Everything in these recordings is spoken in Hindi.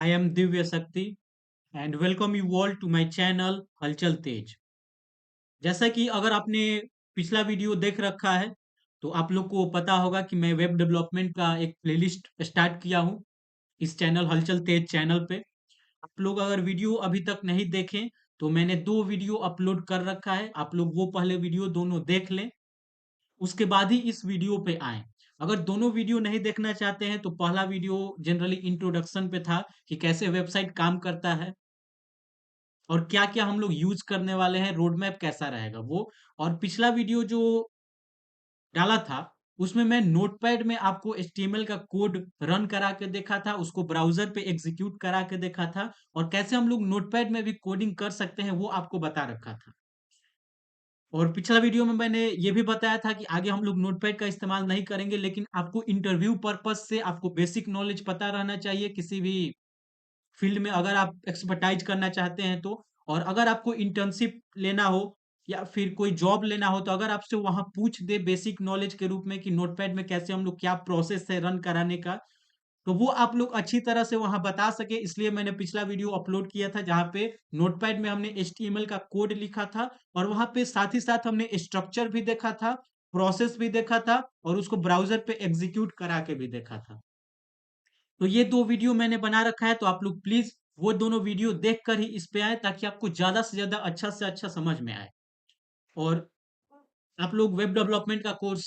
I am Divya Sakti and welcome you all to my channel हलचल तेज। जैसा कि अगर आपने पिछला वीडियो देख रखा है तो आप लोग को पता होगा कि मैं वेब डेवलपमेंट का एक प्लेलिस्ट स्टार्ट किया हूँ इस चैनल हलचल तेज चैनल पे। आप लोग अगर वीडियो अभी तक नहीं देखें तो मैंने दो वीडियो अपलोड कर रखा है, आप लोग वो पहले वीडियो दोनों देख लें, उसके बाद ही इस वीडियो पे आएं। अगर दोनों वीडियो नहीं देखना चाहते हैं तो पहला वीडियो जनरली इंट्रोडक्शन पे था कि कैसे वेबसाइट काम करता है और क्या-क्या हम लोग यूज़ करने वाले हैं, रोड मैप कैसा रहेगा वो। और पिछला वीडियो जो डाला था, उसमें मैं नोटपैड में आपको एचटीएमएल का कोड रन करा के देखा था, उसको ब्राउज़र पे एग्ज़ीक्यूट करा के देखा था और कैसे हम लोग नोटपैड में भी कोडिंग कर सकते हैं, वो आपको बता रखा था। और पिछला वीडियो में मैंने ये भी बताया था कि आगे हम लोग नोटपैड का इस्तेमाल नहीं करेंगे, लेकिन आपको इंटरव्यू पर्पज़ से आपको बेसिक नॉलेज पता रहना चाहिए किसी भी फील्ड में अगर आप एक्सपर्टाइज करना चाहते हैं तो। और अगर आपको इंटर्नशिप लेना हो या फिर कोई जॉब लेना हो तो अगर आपसे वहां पूछ दे बेसिक नॉलेज के रूप में कि नोटपैड में कैसे हम लोग क्या प्रोसेस है रन कराने का, तो वो आप लोग अच्छी तरह से वहां बता सके, इसलिए मैंने पिछला वीडियो अपलोड किया था जहां पे नोटपैड में हमने एचटीएमएल का कोड लिखा था और वहां पे साथ ही साथ हमने स्ट्रक्चर भी देखा था, प्रोसेस भी देखा था और उसको ब्राउजर पे एग्जीक्यूट करा के भी देखा था। तो ये 2 वीडियो मैंने बना रखा है, तो आप लोग प्लीज़ वो दोनों वीडियो देखकर ही इस पे आएँ ताकि आपको ज़्यादा से ज़्यादा अच्छा से अच्छा समझ में आए। और आप लोग वेब डेवलपमेंट का कोर्स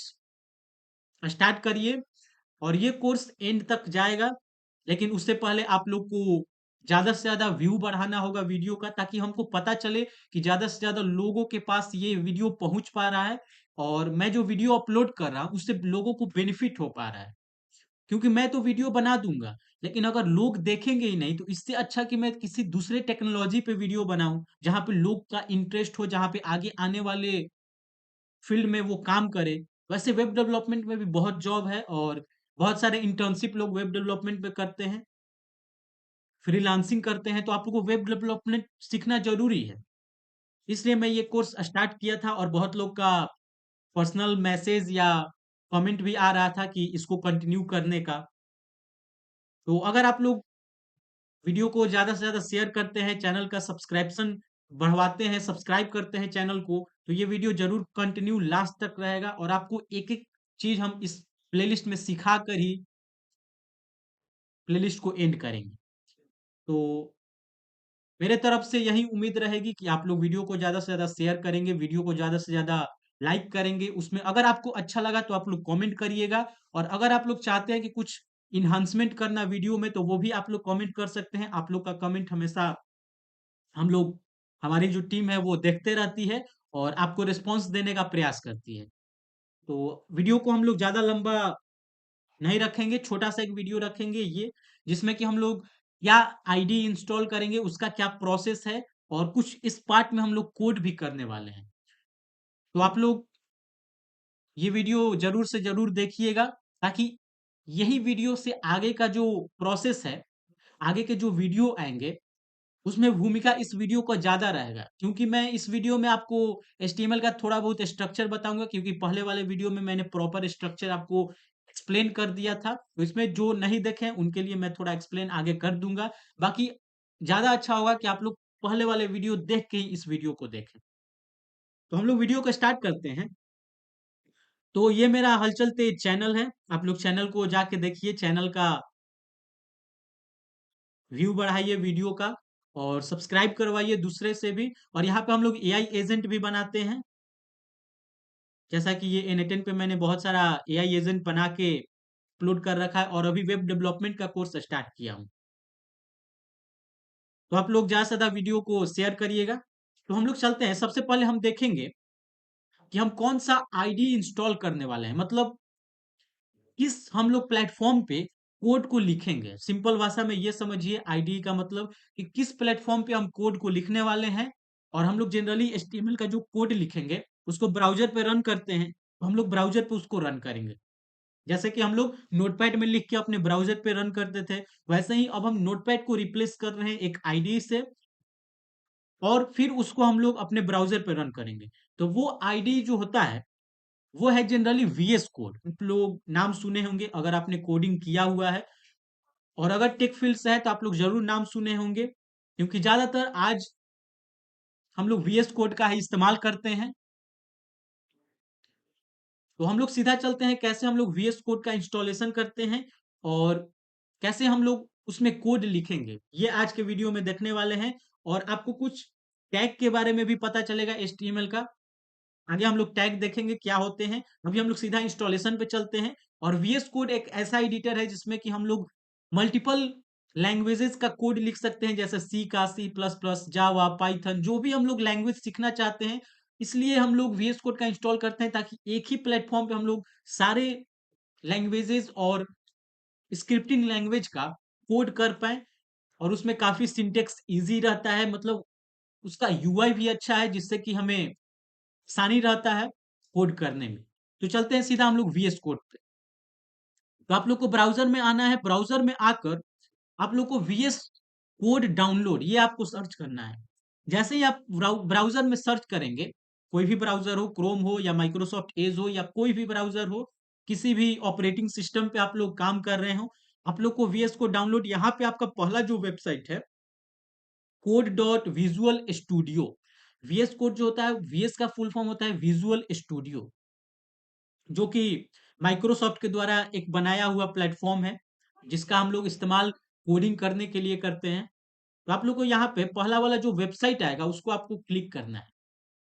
स्टार्ट करिए और ये कोर्स एंड तक जाएगा, लेकिन उससे पहले आप लोग को ज़्यादा से ज़्यादा व्यू बढ़ाना होगा वीडियो का ताकि हमको पता चले कि ज़्यादा से ज़्यादा लोगों के पास ये वीडियो पहुँच पा रहा है और मैं जो वीडियो अपलोड कर रहा हूँ, उससे लोगों को बेनिफिट हो पा रहा है। क्योंकि मैं तो वीडियो बना दूँगा, लेकिन अगर लोग देखेंगे ही नहीं, तो इससे अच्छा कि मैं किसी दूसरे टेक्नोलॉजी पे वीडियो बनाऊँ, जहाँ पे लोग का इंटरेस्ट हो, जहाँ पे आगे आने वाले फील्ड में वो काम करे। वैसे वेब डेवलपमेंट में भी बहुत जॉब है और बहुत सारे इंटर्नशिप लोग वेब डेवलपमेंट पे करते हैं, फ्रीलांसिंग करते हैं, तो आप लोगों को वेब डेवलपमेंट सीखना ज़रूरी है। इसलिए मैं ये कोर्स स्टार्ट किया था और बहुत लोग का पर्सनल मैसेज या कमेंट भी आ रहा था कि इसको कंटिन्यू करने का। तो अगर आप लोग वीडियो को ज़्यादा से ज़्यादा शेयर करते हैं, चैनल का सब्सक्रिप्शन बढ़वाते हैं, सब्सक्राइब करते हैं चैनल को, तो ये वीडियो ज़रूर कंटिन्यू लास्ट तक रहेगा और आपको एक-एक चीज़ हम इस प्लेलिस्ट में सिखा कर ही प्लेलिस्ट को एंड करेंगे। तो मेरे तरफ से यही उम्मीद रहेगी कि आप लोग वीडियो को ज़्यादा से ज़्यादा शेयर करेंगे, वीडियो को ज़्यादा से ज़्यादा लाइक करेंगे। उसमें अगर आपको अच्छा लगा तो आप लोग कमेंट करिएगा और अगर आप लोग चाहते हैं कि कुछ एनहांसमेंट करना वीडियो में, तो वो भी आप लोग कमेंट कर सकते हैं। आप लोग का कमेंट हमेशा हम लोग हमारी जो टीम है वो देखते रहती है और आपको रिस्पॉन्स देने का प्रयास करती है। तो वीडियो को हम लोग ज़्यादा लंबा नहीं रखेंगे, छोटा-सा एक वीडियो रखेंगे ये, जिसमें कि हम लोग क्या आईडी इंस्टॉल करेंगे, उसका क्या प्रोसेस है और कुछ इस पार्ट में हम लोग कोड भी करने वाले हैं। तो आप लोग ये वीडियो ज़रूर से ज़रूर देखिएगा ताकि यही वीडियो से आगे का जो प्रोसेस है, आगे के जो वीडियो आएँगे उसमें भूमिका इस वीडियो का ज़्यादा रहेगा, क्योंकि मैं इस वीडियो में आपको एचटीएमएल का थोड़ा बहुत स्ट्रक्चर बताऊँगा, क्योंकि पहले वाले वीडियो में मैंने प्रॉपर स्ट्रक्चर आपको एक्सप्लेन कर दिया था। तो इसमें जो नहीं देखे हैं, उनके लिए मैं थोड़ा एक्सप्लेन आगे कर दूँगा। बाकी ज़्यादा अच्छा होगा कि आप लोग पहले वाले वीडियो देख के ही इस वीडियो को देखें। तो हम लोग वीडियो को स्टार्ट करते हैं। तो ये मेरा हलचल तेज चैनल है, आप लोग चैनल को जाके देखिए, चैनल का व्यू बढ़ाइए वीडियो का और सब्सक्राइब करवाइए दूसरे से भी। और यहाँ पे हम लोग एआई एजेंट भी बनाते हैं, जैसा कि ये N8N पे मैंने बहुत सारा एआई एजेंट बना के अपलोड कर रखा है और अभी वेब डेवलपमेंट का कोर्स स्टार्ट किया हूँ। तो आप लोग ज़्यादा से ज़्यादा वीडियो को शेयर करिएगा। तो हम लोग चलते हैं, सबसे पहले हम देखेंगे कि हम कौन सा आईडी इंस्टॉल करने वाले हैं, मतलब किस हम लोग प्लेटफॉर्म पे कोड को लिखेंगे। सिंपल भाषा में ये समझिए, आईडी का मतलब कि किस प्लेटफॉर्म पे हम कोड को लिखने वाले हैं। और हम लोग जनरली एचटीएमएल का जो कोड लिखेंगे उसको ब्राउज़र पे रन करते हैं, तो हम लोग ब्राउज़र पे उसको रन करेंगे। जैसे कि हम लोग नोटपैड में लिख के अपने ब्राउज़र पे रन करते थे, वैसे ही अब हम नोटपैड को रिप्लेस कर रहे हैं एक आईडी से और फिर उसको हम लोग अपने ब्राउज़र पे रन करेंगे। तो वो आईडी जो होता है वो है जनरली वीएस कोड। आप लोग नाम सुने होंगे अगर आपने कोडिंग किया हुआ है। और अगर टेक फील्ड से है तो आप लोग जरूर नाम सुने होंगे, क्योंकि ज्यादातर आज हम लोग वीएस कोड का ही इस्तेमाल करते हैं। तो हम लोग सीधा चलते हैं कैसे हम लोग वीएस कोड का इंस्टॉलेशन करते हैं और कैसे हम लोग उसमें कोड लिखेंगे, ये आज के वीडियो में देखने वाले हैं। और आपको कुछ टैग के बारे में भी पता चलेगा एचटीएमएल का। आगे हम लोग टैग देखेंगे क्या होते हैं। अभी हम लोग सीधा इंस्टॉलेशन पे चलते हैं। और वीएस कोड एक ऐसा एडिटर है जिसमें कि हम लोग मल्टीपल लैंग्वेजेस का कोड लिख सकते हैं, जैसे सी का C++, जावा, पाइथन, जो भी हम लोग लैंग्वेज सीखना चाहते हैं। इसलिए हम लोग वीएस कोड का इंस्टॉल करते हैं ताकि एक ही प्लेटफॉर्म पे हम लोग सारे लैंग्वेजेस और स्क्रिप्टिंग लैंग्वेज का कोड कर पाए। और उसमें काफी सिंटेक्स इजी रहता है, मतलब उसका यूआई भी अच्छा है, जिससे कि हमें आसानी रहता है कोड करने में। तो चलते हैं सीधा हम लोग वीएस कोड पे। तो आप लोग को ब्राउजर में आना है। ब्राउजर में आकर आप लोग को वीएस कोड डाउनलोड ये आपको सर्च करना है। जैसे ही आप ब्राउजर में सर्च करेंगे, कोई भी ब्राउजर हो, क्रोम हो या माइक्रोसॉफ्ट एज हो या कोई भी ब्राउजर हो, किसी भी ऑपरेटिंग सिस्टम पे आप लोग काम कर रहे हो, आप लोग को वीएस कोड डाउनलोड, यहाँ पे आपका पहला जो वेबसाइट है code.visual studio। वीएस कोड जो होता है, वीएस का फुल फॉर्म होता है विजुअल स्टूडियो, जो कि माइक्रोसॉफ्ट के द्वारा एक बनाया हुआ प्लेटफॉर्म है, जिसका हम लोग इस्तेमाल कोडिंग करने के लिए करते हैं। तो आप लोग को यहाँ पे पहला वाला जो वेबसाइट आएगा उसको आपको क्लिक करना है।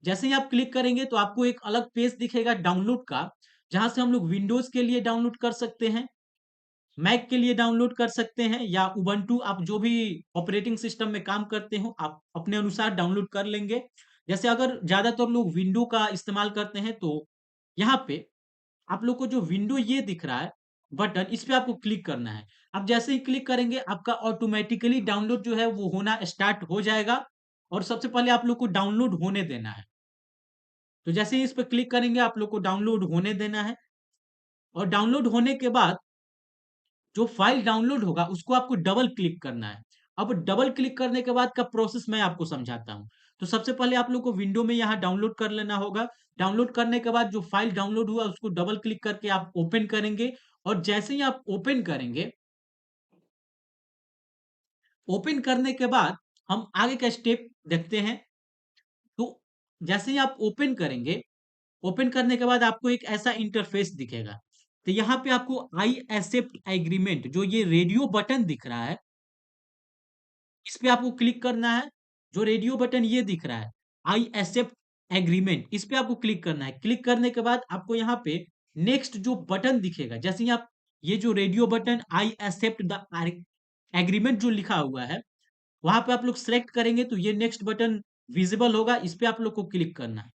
जैसे ही आप क्लिक करेंगे तो आपको एक अलग पेज दिखेगा डाउनलोड का, जहां से हम लोग विंडोज के लिए डाउनलोड कर सकते हैं, मैक के लिए डाउनलोड कर सकते हैं, या उबंटू, आप जो भी ऑपरेटिंग सिस्टम में काम करते हो आप अपने अनुसार डाउनलोड कर लेंगे। जैसे अगर ज्यादातर लोग विंडो का इस्तेमाल करते हैं तो यहाँ पे आप लोग को जो विंडो ये दिख रहा है बटन, इस पे आपको क्लिक करना है। आप जैसे ही क्लिक करेंगे आपका ऑटोमेटिकली डाउनलोड जो है वो होना स्टार्ट हो जाएगा। और सबसे पहले आप लोग को डाउनलोड होने देना है। तो जैसे ही इस पे क्लिक करेंगे आप लोग को डाउनलोड होने देना है। और डाउनलोड होने के बाद जो फाइल डाउनलोड होगा उसको आपको डबल क्लिक करना है। अब डबल क्लिक करने के बाद का प्रोसेस मैं आपको समझाता हूँ। तो सबसे पहले आप लोग को विंडो में यहाँ डाउनलोड कर लेना होगा। डाउनलोड करने के बाद जो फाइल डाउनलोड हुआ उसको डबल क्लिक करके आप ओपन करेंगे। और जैसे ही आप ओपन करेंगे, ओपन करने के बाद हम आगे का स्टेप देखते हैं। तो जैसे ही आप ओपन करेंगे, ओपन करने के बाद आपको एक ऐसा इंटरफेस दिखेगा। तो यहाँ पे आपको आई एक्सेप्ट एग्रीमेंट, जो ये रेडियो बटन दिख रहा है, इस पे आपको क्लिक करना है। जो रेडियो बटन ये दिख रहा है, आई एक्सेप्ट एग्रीमेंट, इस पे आपको क्लिक करना है। क्लिक करने के बाद आपको यहाँ पे नेक्स्ट जो बटन दिखेगा, जैसे ही आप ये जो radio button I accept the agreement जो लिखा हुआ है, वहां पे आप लोग सेलेक्ट करेंगे तो ये नेक्स्ट बटन विजिबल होगा, इस पे आप लोग को क्लिक करना है।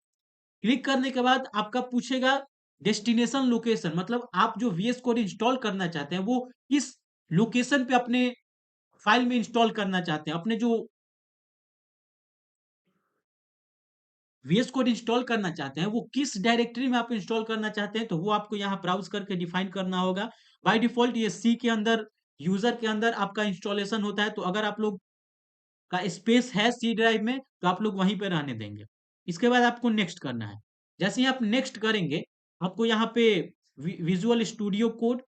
क्लिक करने के बाद आपका पूछेगा डेस्टिनेशन लोकेशन, मतलब आप जो वीएस कोड इंस्टॉल करना चाहते हैं वो किस लोकेशन पे अपने फाइल में इंस्टॉल करना चाहते हैं, अपने जो वीएस कोड इंस्टॉल करना चाहते हैं वो किस डायरेक्टरी में आप इंस्टॉल करना चाहते हैं, तो वो आपको यहाँ ब्राउज करके डिफाइन करना होगा। बाय डिफॉल्ट ये सी के अंदर, यूजर के अंदर आपका इंस्टॉलेशन होता है। तो अगर आप लोग का स्पेस है सी ड्राइव में तो आप लोग वहीं पे रहने देंगे। इसके बाद आपको नेक्स्ट करना है। जैसे ही आप नेक्स्ट करेंगे, आपको यहाँ पे विजुअल स्टूडियो कोड,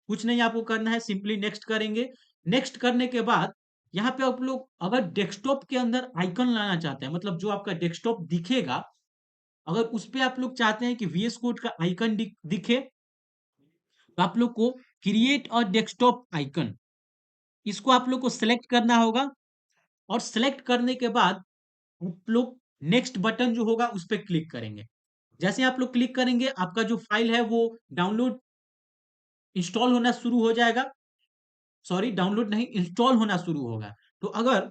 कुछ नहीं आपको करना है, सिंपली नेक्स्ट करेंगे। नेक्स्ट करने के बाद यहाँ पे आप लोग अगर डेस्कटॉप के अंदर आइकन लाना चाहते हैं, मतलब जो आपका डेस्कटॉप दिखेगा, अगर उस पे आप लोग चाहते हैं कि वीएस कोड का आइकन दिखे, तो आप लोग को क्रिएट और डेस्कटॉप आइकन, इसको आप लोग को सिलेक्ट करना होगा। और सिलेक्ट करने के बाद आप लोग नेक्स्ट बटन जो होगा उस पर क्लिक करेंगे। जैसे आप लोग क्लिक करेंगे आपका जो फाइल है वो डाउनलोड, इंस्टॉल होना शुरू हो जाएगा। सॉरी, डाउनलोड नहीं, इंस्टॉल होना शुरू होगा। तो अगर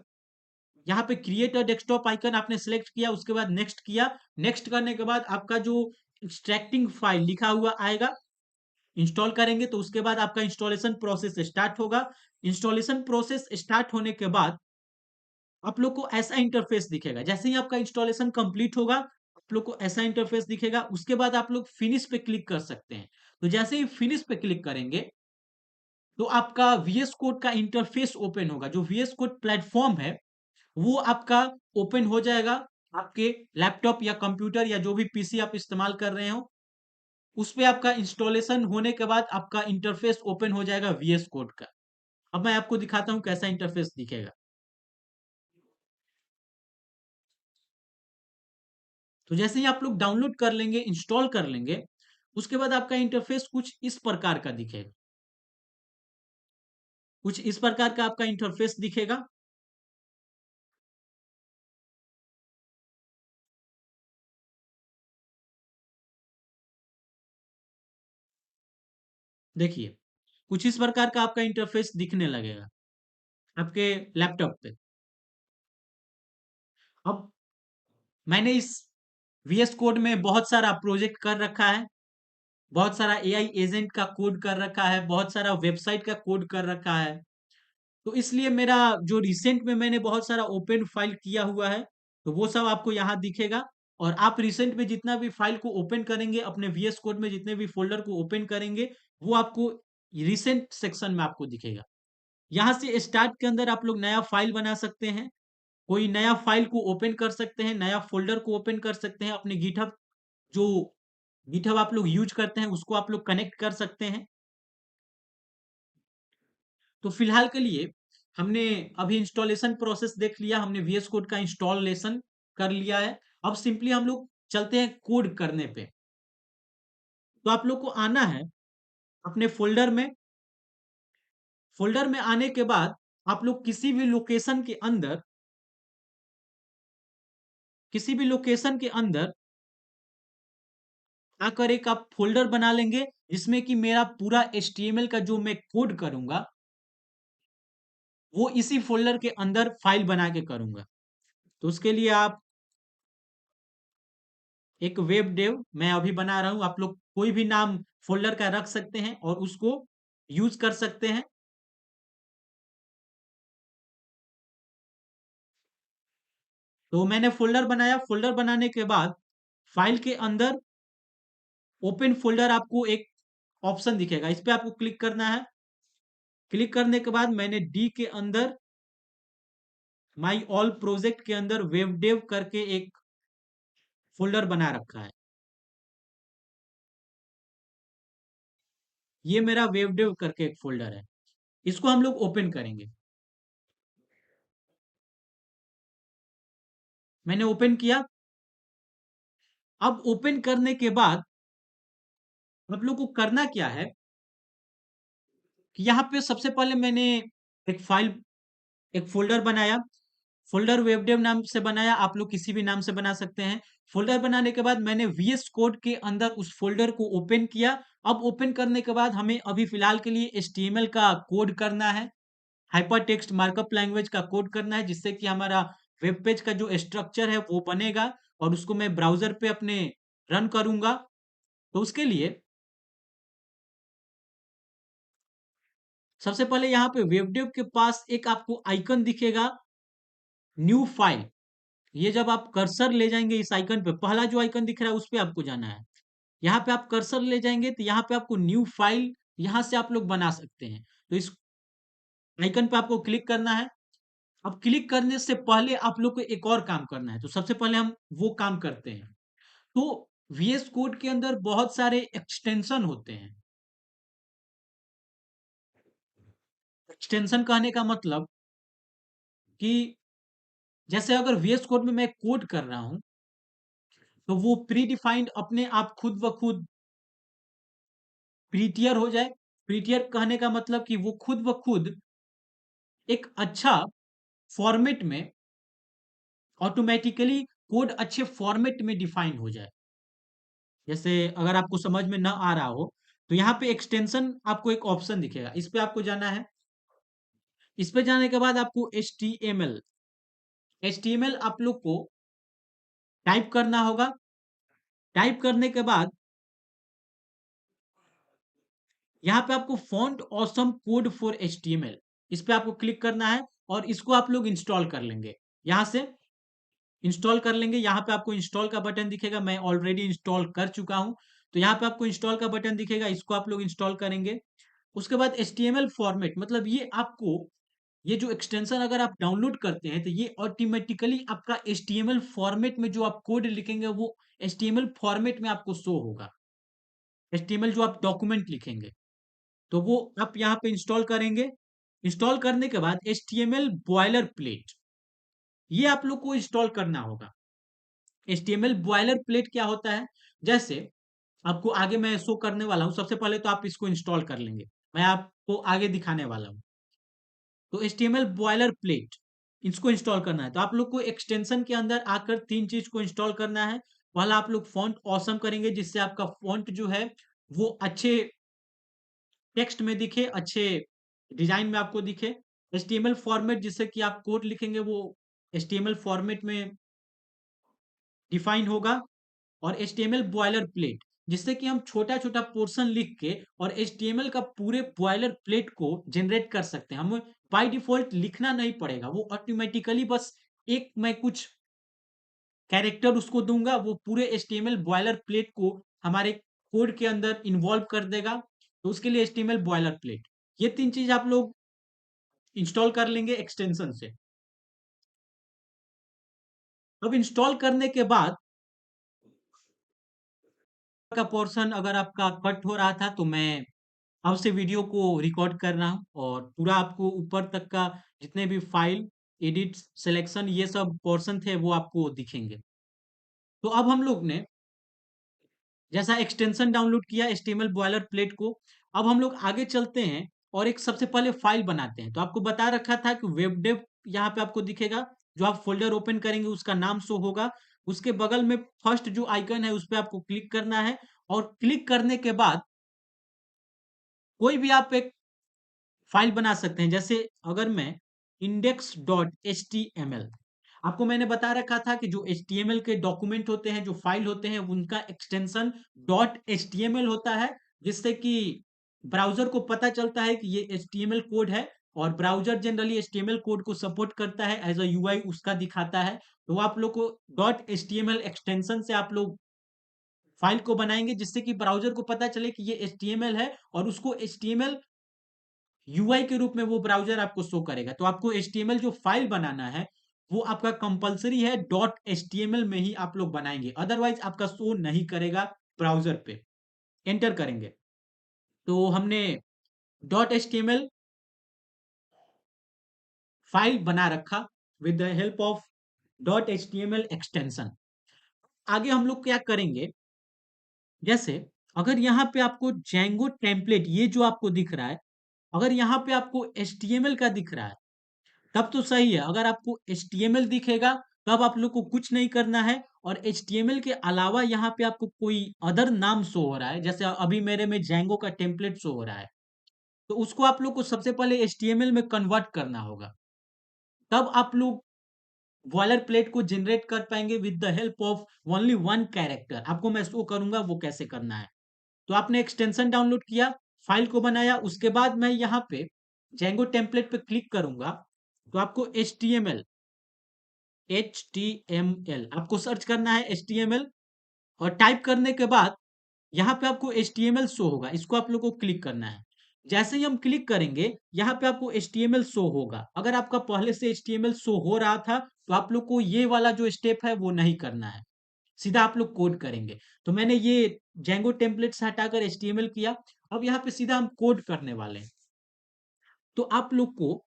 यहाँ पे क्रिएट अ डेस्कटॉप आइकन आपने सेलेक्ट किया, उसके बाद नेक्स्ट किया, नेक्स्ट करने के बाद आपका जो एक्सट्रैक्टिंग फाइल लिखा हुआ आएगा, इंस्टॉल करेंगे तो उसके बाद आपका इंस्टॉलेशन प्रोसेस स्टार्ट होगा। इंस्टॉलेशन प्रोसेस स्टार्ट होने के बाद आप लोग को ऐसा इंटरफेस दिखेगा। जैसे ही आपका इंस्टॉलेशन कंप्लीट होगा, आप लोग को ऐसा इंटरफेस दिखेगा। उसके बाद आप लोग फिनिश पे क्लिक कर सकते हैं। तो जैसे ही फिनिश पे क्लिक करेंगे तो आपका वीएस कोड का इंटरफेस ओपन होगा। जो वीएस कोड प्लेटफॉर्म है वो आपका ओपन हो जाएगा। आपके लैपटॉप या कंप्यूटर या जो भी पीसी आप इस्तेमाल कर रहे हो, उस पे आपका इंस्टॉलेशन होने के बाद आपका इंटरफेस ओपन हो जाएगा वीएस कोड का। अब मैं आपको दिखाता हूँ कैसा इंटरफेस दिखेगा। तो जैसे ही आप लोग डाउनलोड कर लेंगे, इंस्टॉल कर लेंगे, उसके बाद आपका इंटरफेस कुछ इस प्रकार का दिखेगा। कुछ इस प्रकार का आपका इंटरफेस दिखेगा। देखिए, कुछ इस प्रकार का आपका इंटरफेस दिखने लगेगा आपके लैपटॉप पे। अब मैंने इस वीएस कोड में बहुत सारा प्रोजेक्ट कर रखा है, बहुत सारा एआई एजेंट का कोड कर रखा है, बहुत सारा वेबसाइट का कोड कर रखा है। तो इसलिए मेरा जो रिसेंट में मैंने बहुत सारा ओपन फाइल किया हुआ है, तो वो सब आपको यहाँ दिखेगा। और आप रिसेंट में जितना भी फाइल को ओपन करेंगे, अपने वीएस कोड में जितने भी फोल्डर को ओपन करेंगे, वो आपको रिसेंट सेक्शन में आपको दिखेगा। यहाँ से स्टार्ट के अंदर आप लोग नया फाइल बना सकते हैं, कोई नया फाइल को ओपन कर सकते हैं, नया फोल्डर को ओपन कर सकते हैं, अपने गिटहब जो गिटहब आप लोग यूज करते हैं उसको आप लोग कनेक्ट कर सकते हैं। तो फिलहाल के लिए हमने अभी इंस्टॉलेशन प्रोसेस देख लिया, हमने वीएस कोड का इंस्टॉलेशन कर लिया है। अब सिंपली हम लोग चलते हैं कोड करने पे। तो आप लोग को आना है अपने फोल्डर में आने के बाद आप लोग किसी भी लोकेशन के अंदर आकर एक आप फोल्डर बना लेंगे, जिसमें कि मेरा पूरा एचटीएमएल का जो मैं कोड करूंगा, वो इसी फोल्डर के अंदर फाइल बना के करूंगा। तो उसके लिए आप एक वेब डेव मैं अभी बना रहा हूं, आप लोग कोई भी नाम फोल्डर का रख सकते हैं और उसको यूज कर सकते हैं। तो मैंने फोल्डर बनाया, फोल्डर बनाने के बाद फाइल के अंदर ओपन फोल्डर आपको एक ऑप्शन दिखेगा, इस पे आपको क्लिक करना है। क्लिक करने के बाद मैंने डी के अंदर माई ऑल प्रोजेक्ट के अंदर वेब डेव करके एक फोल्डर बना रखा है। ये मेरा वेब डेव करके एक फोल्डर है, इसको हम लोग ओपन करेंगे। मैंने ओपन किया। अब ओपन करने के बाद आप लोग को करना क्या है कि यहाँ पे सबसे पहले मैंने एक फाइल एक फोल्डर बनाया। फोल्डर वेबडेव नाम से बनाया, आप लोग किसी भी नाम से बना सकते हैं। फोल्डर बनाने के बाद मैंने वीएस कोड के अंदर उस फोल्डर को ओपन किया। अब ओपन करने के बाद हमें अभी फिलहाल के लिए एचटीएमएल का कोड करना है, हाइपर टेक्स्ट मार्कअप लैंग्वेज का कोड करना है, जिससे कि हमारा वेब पेज का जो स्ट्रक्चर है वो बनेगा और उसको मैं ब्राउजर पे अपने रन करूंगा। तो उसके लिए सबसे पहले यहाँ पे वेबडेव के पास एक आपको आइकन दिखेगा, न्यू फाइल। ये जब आप कर्सर ले जाएंगे इस आइकन पे, पहला जो आइकन दिख रहा है उस पे आपको जाना है। यहाँ पे आप कर्सर ले जाएंगे तो यहाँ पे आपको न्यू फाइल यहाँ से आप लोग बना सकते हैं। तो इस आइकन पे आपको क्लिक करना है। अब क्लिक करने से पहले आप लोग को एक और काम करना है, तो सबसे पहले हम वो काम करते हैं। तो वीएस कोड के अंदर बहुत सारे एक्सटेंशन होते हैं। एक्सटेंशन कहने का मतलब कि जैसे अगर वीएस कोड में मैं कोड कर रहा हूं, तो वो प्री डिफाइंड अपने आप खुद ब खुद प्रीटियर हो जाए। प्रीटियर कहने का मतलब कि वो खुद ब खुद एक अच्छा फॉर्मेट में ऑटोमेटिकली कोड अच्छे फॉर्मेट में डिफाइन हो जाए। जैसे अगर आपको समझ में ना आ रहा हो, तो यहाँ पे एक्सटेंशन आपको एक ऑप्शन दिखेगा, इस पे आपको जाना है। इस पे जाने के बाद आपको एच टी एम एल आप लोग को टाइप करना होगा। टाइप करने के बाद यहाँ पे आपको font awesome code for HTML, इस पे आपको क्लिक करना है और इसको आप लोग इंस्टॉल कर लेंगे। यहाँ से इंस्टॉल कर लेंगे, यहाँ पे आपको इंस्टॉल का बटन दिखेगा, मैं ऑलरेडी इंस्टॉल कर चुका हूँ। तो यहाँ पे आपको इंस्टॉल का बटन दिखेगा, इसको आप लोग इंस्टॉल करेंगे। उसके बाद एचटीएमएल फॉर्मेट, मतलब ये आपको ये जो एक्सटेंशन अगर आप डाउनलोड करते हैं तो ये ऑटोमेटिकली आपका एचटीएमएल फॉर्मेट में जो आप कोड लिखेंगे वो एचटीएमएल फॉर्मेट में आपको शो होगा। एचटीएमएल जो आप डॉक्यूमेंट लिखेंगे तो वो आप यहाँ पे इंस्टॉल करेंगे। इंस्टॉल करने के बाद HTML बॉयलर प्लेट, ये आप लोग को इंस्टॉल करना होगा। HTML बॉयलर प्लेट क्या होता है, जैसे आपको आगे मैं शो करने वाला हूं, सबसे पहले तो आप इसको इंस्टॉल कर लेंगे, मैं आपको आगे दिखाने वाला हूं। तो HTML बॉयलर प्लेट, इसको इंस्टॉल करना है तो आप लोग को एक्सटेंशन के अंदर आकर तीन चीज को इंस्टॉल करना है। पहला आप लोग फॉन्ट ऑसम करेंगे, जिससे आपका फॉन्ट जो है वो अच्छे टेक्स्ट में दिखे, अच्छे डिजाइन में आपको दिखे। HTML फॉर्मेट, जिससे कि आप कोड लिखेंगे वो HTML फॉर्मेट में डिफाइन होगा। और HTML बॉयलर प्लेट, जिससे कि हम छोटा छोटा पोर्शन लिख के और HTML का पूरे बॉयलर प्लेट को जनरेट कर सकते हैं। हमें बाय डिफॉल्ट लिखना नहीं पड़ेगा, वो ऑटोमेटिकली बस एक मैं कुछ कैरेक्टर उसको दूंगा, वो पूरे HTML बॉयलर प्लेट को हमारे कोड के अंदर इन्वॉल्व कर देगा। तो उसके लिए HTML बॉयलर प्लेट, ये तीन चीज आप लोग इंस्टॉल कर लेंगे एक्सटेंशन से। अब इंस्टॉल करने के बाद का पोर्शन अगर आपका कट हो रहा था, तो मैं अब से वीडियो को रिकॉर्ड कर रहा हूँ और पूरा आपको ऊपर तक का जितने भी फाइल, एडिट, सिलेक्शन, ये सब पोर्शन थे वो आपको दिखेंगे। तो अब हम लोग ने जैसा एक्सटेंशन डाउनलोड किया HTML बॉयलर प्लेट को, अब हम लोग आगे चलते हैं और एक सबसे पहले फाइल बनाते हैं। तो आपको बता रखा था कि वेब डेव यहाँ पे आपको दिखेगा, जो आप फोल्डर ओपन करेंगे उसका नाम शो होगा। उसके बगल में फर्स्ट जो आइकन है उस पर आपको क्लिक करना है, और क्लिक करने के बाद कोई भी आप एक फाइल बना सकते हैं। जैसे अगर मैं index.html, आपको मैंने बता रखा था कि जो HTML के डॉक्यूमेंट होते हैं, जो फाइल होते हैं, उनका एक्सटेंशन .html होता है, जिससे कि ब्राउजर को पता चलता है कि ये HTML कोड है। और ब्राउजर जनरली HTML कोड को सपोर्ट करता है, एज अ UI उसका दिखाता है। तो आप लोग को .html एक्सटेंशन से आप लोग फाइल को बनाएंगे, जिससे कि ब्राउजर को पता चले कि ये HTML है, और उसको HTML यूआई के रूप में वो ब्राउजर आपको शो करेगा। तो आपको HTML जो फाइल बनाना है वो आपका कंपलसरी है, .html में ही आप लोग बनाएंगे, अदरवाइज आपका शो नहीं करेगा ब्राउजर पे। एंटर करेंगे तो हमने .html फाइल बना रखा with the help of .html extension. आगे हम लोग क्या करेंगे, जैसे अगर यहाँ पे आपको जेंगो टेम्पलेट, ये जो आपको दिख रहा है, अगर यहाँ पे आपको HTML का दिख रहा है तब तो सही है। अगर आपको HTML दिखेगा तब आप लोग को कुछ नहीं करना है, और HTML के अलावा यहाँ पे आपको कोई अदर नाम शो हो रहा है, जैसे अभी मेरे में जेंगो का टेम्पलेट शो हो रहा है, तो उसको आप लोग को सबसे पहले HTML में कन्वर्ट करना होगा। तब आप लोग बॉयलर प्लेट को जनरेट कर पाएंगे with the help of only one character. आपको मैं शो करूंगा वो कैसे करना है। तो आपने एक्सटेंशन डाउनलोड किया, फाइल को बनाया, उसके बाद मैं यहाँ पे जेंगो टेम्पलेट पे क्लिक करूंगा, तो आपको HTML आपको सर्च करना है, HTML, और टाइप करने के बाद यहाँ पे आपको HTML शो होगा, इसको आप लोग को क्लिक करना है। जैसे ही हम क्लिक करेंगे यहाँ पे आपको HTML शो होगा। अगर आपका पहले से HTML शो हो रहा था तो आप लोग को ये वाला जो स्टेप है वो नहीं करना है, सीधा आप लोग कोड करेंगे। तो मैंने ये जेंगो टेम्पलेट से हटाकर HTML किया। अब यहाँ पे सीधा हम कोड करने वाले हैं। तो आप लोग को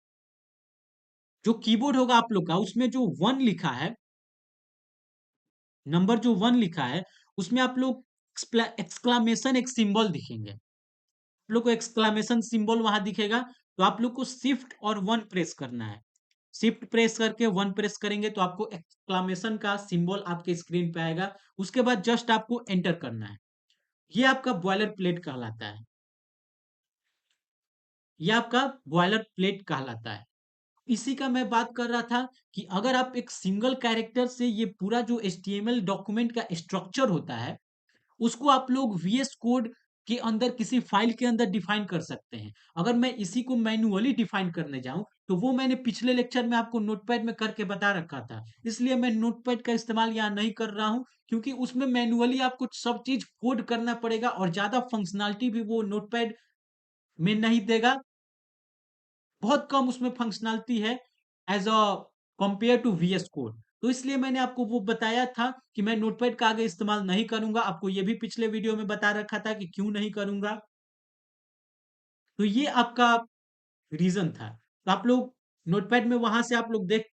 जो कीबोर्ड होगा आप लोग का, उसमें जो वन लिखा है, नंबर जो वन लिखा है, उसमें आप लोग एक्सक्लामेशन एक सिंबल दिखेंगे, आप लोग को एक्सक्लामेशन सिंबल वहां दिखेगा। तो आप लोग को शिफ्ट और वन प्रेस करना है। शिफ्ट प्रेस करके वन प्रेस करेंगे तो आपको एक्सक्लामेशन का सिंबल आपके स्क्रीन पे आएगा। उसके बाद जस्ट आपको एंटर करना है। ये आपका बॉयलर प्लेट कहलाता है, ये आपका बॉयलर प्लेट कहलाता है। इसी का मैं बात कर रहा था कि अगर आप एक सिंगल कैरेक्टर से ये पूरा जो HTML डॉक्यूमेंट का स्ट्रक्चर होता है, उसको आप लोग VS कोड के अंदर किसी फाइल के अंदर डिफाइन कर सकते हैं। अगर मैं इसी को मैन्युअली डिफाइन करने जाऊं तो वो मैंने पिछले लेक्चर में आपको नोटपैड में करके बता रखा था, इसलिए मैं नोटपैड का इस्तेमाल यहाँ नहीं कर रहा हूं, क्योंकि उसमें मैन्युअली आपको सब चीज कोड करना पड़ेगा और ज्यादा फंक्शनैलिटी भी वो नोटपैड में नहीं देगा। बहुत कम उसमें फंक्शनैलिटी है as a compare to VS code. तो इसलिए मैंने आपको वो बताया था कि मैं नोटपैड का आगे इस्तेमाल नहीं करूंगा। आपको ये भी पिछले वीडियो में बता रखा था कि क्यों नहीं करूंगा। तो ये आपका रीज़न था। तो आप लोग नोटपैड में वहाँ से आप लोग देख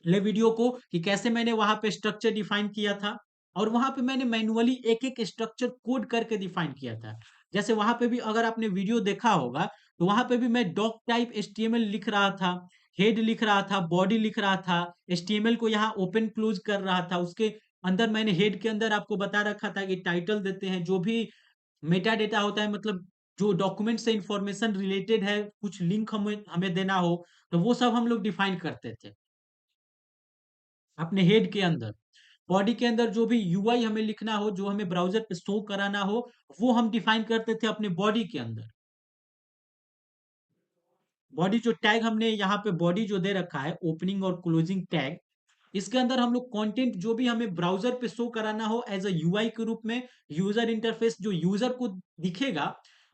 ले वीडियो को कि कैसे मैंने वहाँ पे स्ट्रक्चर डिफाइन किया था और वहाँ पे मैंने मैन्युअली एक-एक स्ट्रक्चर कोड करके डिफाइन किया था। जैसे वहाँ पे भी अगर आपने वीडियो देखा होगा, तो वहाँ पे भी मैं डॉक टाइप एचटीएमएल लिख रहा था, हेड लिख रहा था, बॉडी लिख रहा था, एचटीएमएल को यहाँ ओपन क्लोज़ कर रहा था। उसके अंदर मैंने हेड के अंदर आपको बता रखा था कि टाइटल देते हैं, जो भी मेटा डेटा होता है मतलब जो डॉक्यूमेंट से इन्फॉर्मेशन रिलेटेड है, कुछ लिंक हमें हमें देना हो, तो वो सब हम लोग डिफाइन करते थे। अपने हेड के अंदर। बॉडी के अंदर जो भी यूआई हमें लिखना हो, जो हमें ब्राउज़र पे शो कराना हो, वो हम डिफाइन करते थे अपने बॉडी के अंदर। बॉडी जो टैग हमने यहाँ पे बॉडी जो दे रखा है, ओपनिंग और क्लोजिंग टैग, इसके अंदर हम लोग कंटेंट जो भी हमें ब्राउज़र पे शो कराना हो एज़ अ यूआई के रूप में, यूज़र इंटरफ़ेस जो यूज़र को दिखेगा,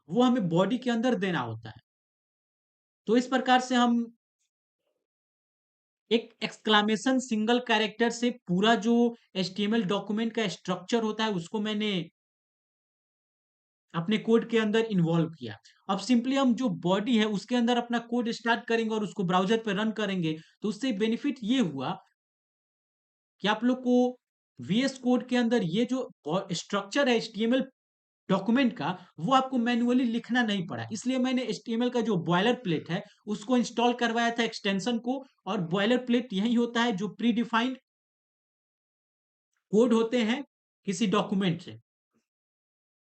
वो हमें बॉडी के अंदर देना होता है। तो इस प्रकार से हम एक एक्सक्लेमेशन सिंगल कैरेक्टर से पूरा जो एचटीएमएल डॉक्यूमेंट का स्ट्रक्चर होता है, उसको मैंने अपने कोड के अंदर इन्वॉल्व किया। अब सिंपली हम जो बॉडी है उसके अंदर अपना कोड स्टार्ट करेंगे और उसको ब्राउज़र पे रन करेंगे, तो उससे बेनिफिट ये हुआ कि आप लोग को वीएस कोड के अंदर ये जो स्ट्रक्चर है एचटीएमएल डॉक्यूमेंट का, वो आपको मैन्युअली लिखना नहीं पड़ा। इसलिए मैंने एचटीएमएल का जो बॉयलर प्लेट है, उसको इंस्टॉल करवाया था एक्सटेंशन को और बॉयलर प्लेट यही होता है जो प्री डिफाइंड कोड होते हैं किसी डॉक्यूमेंट से।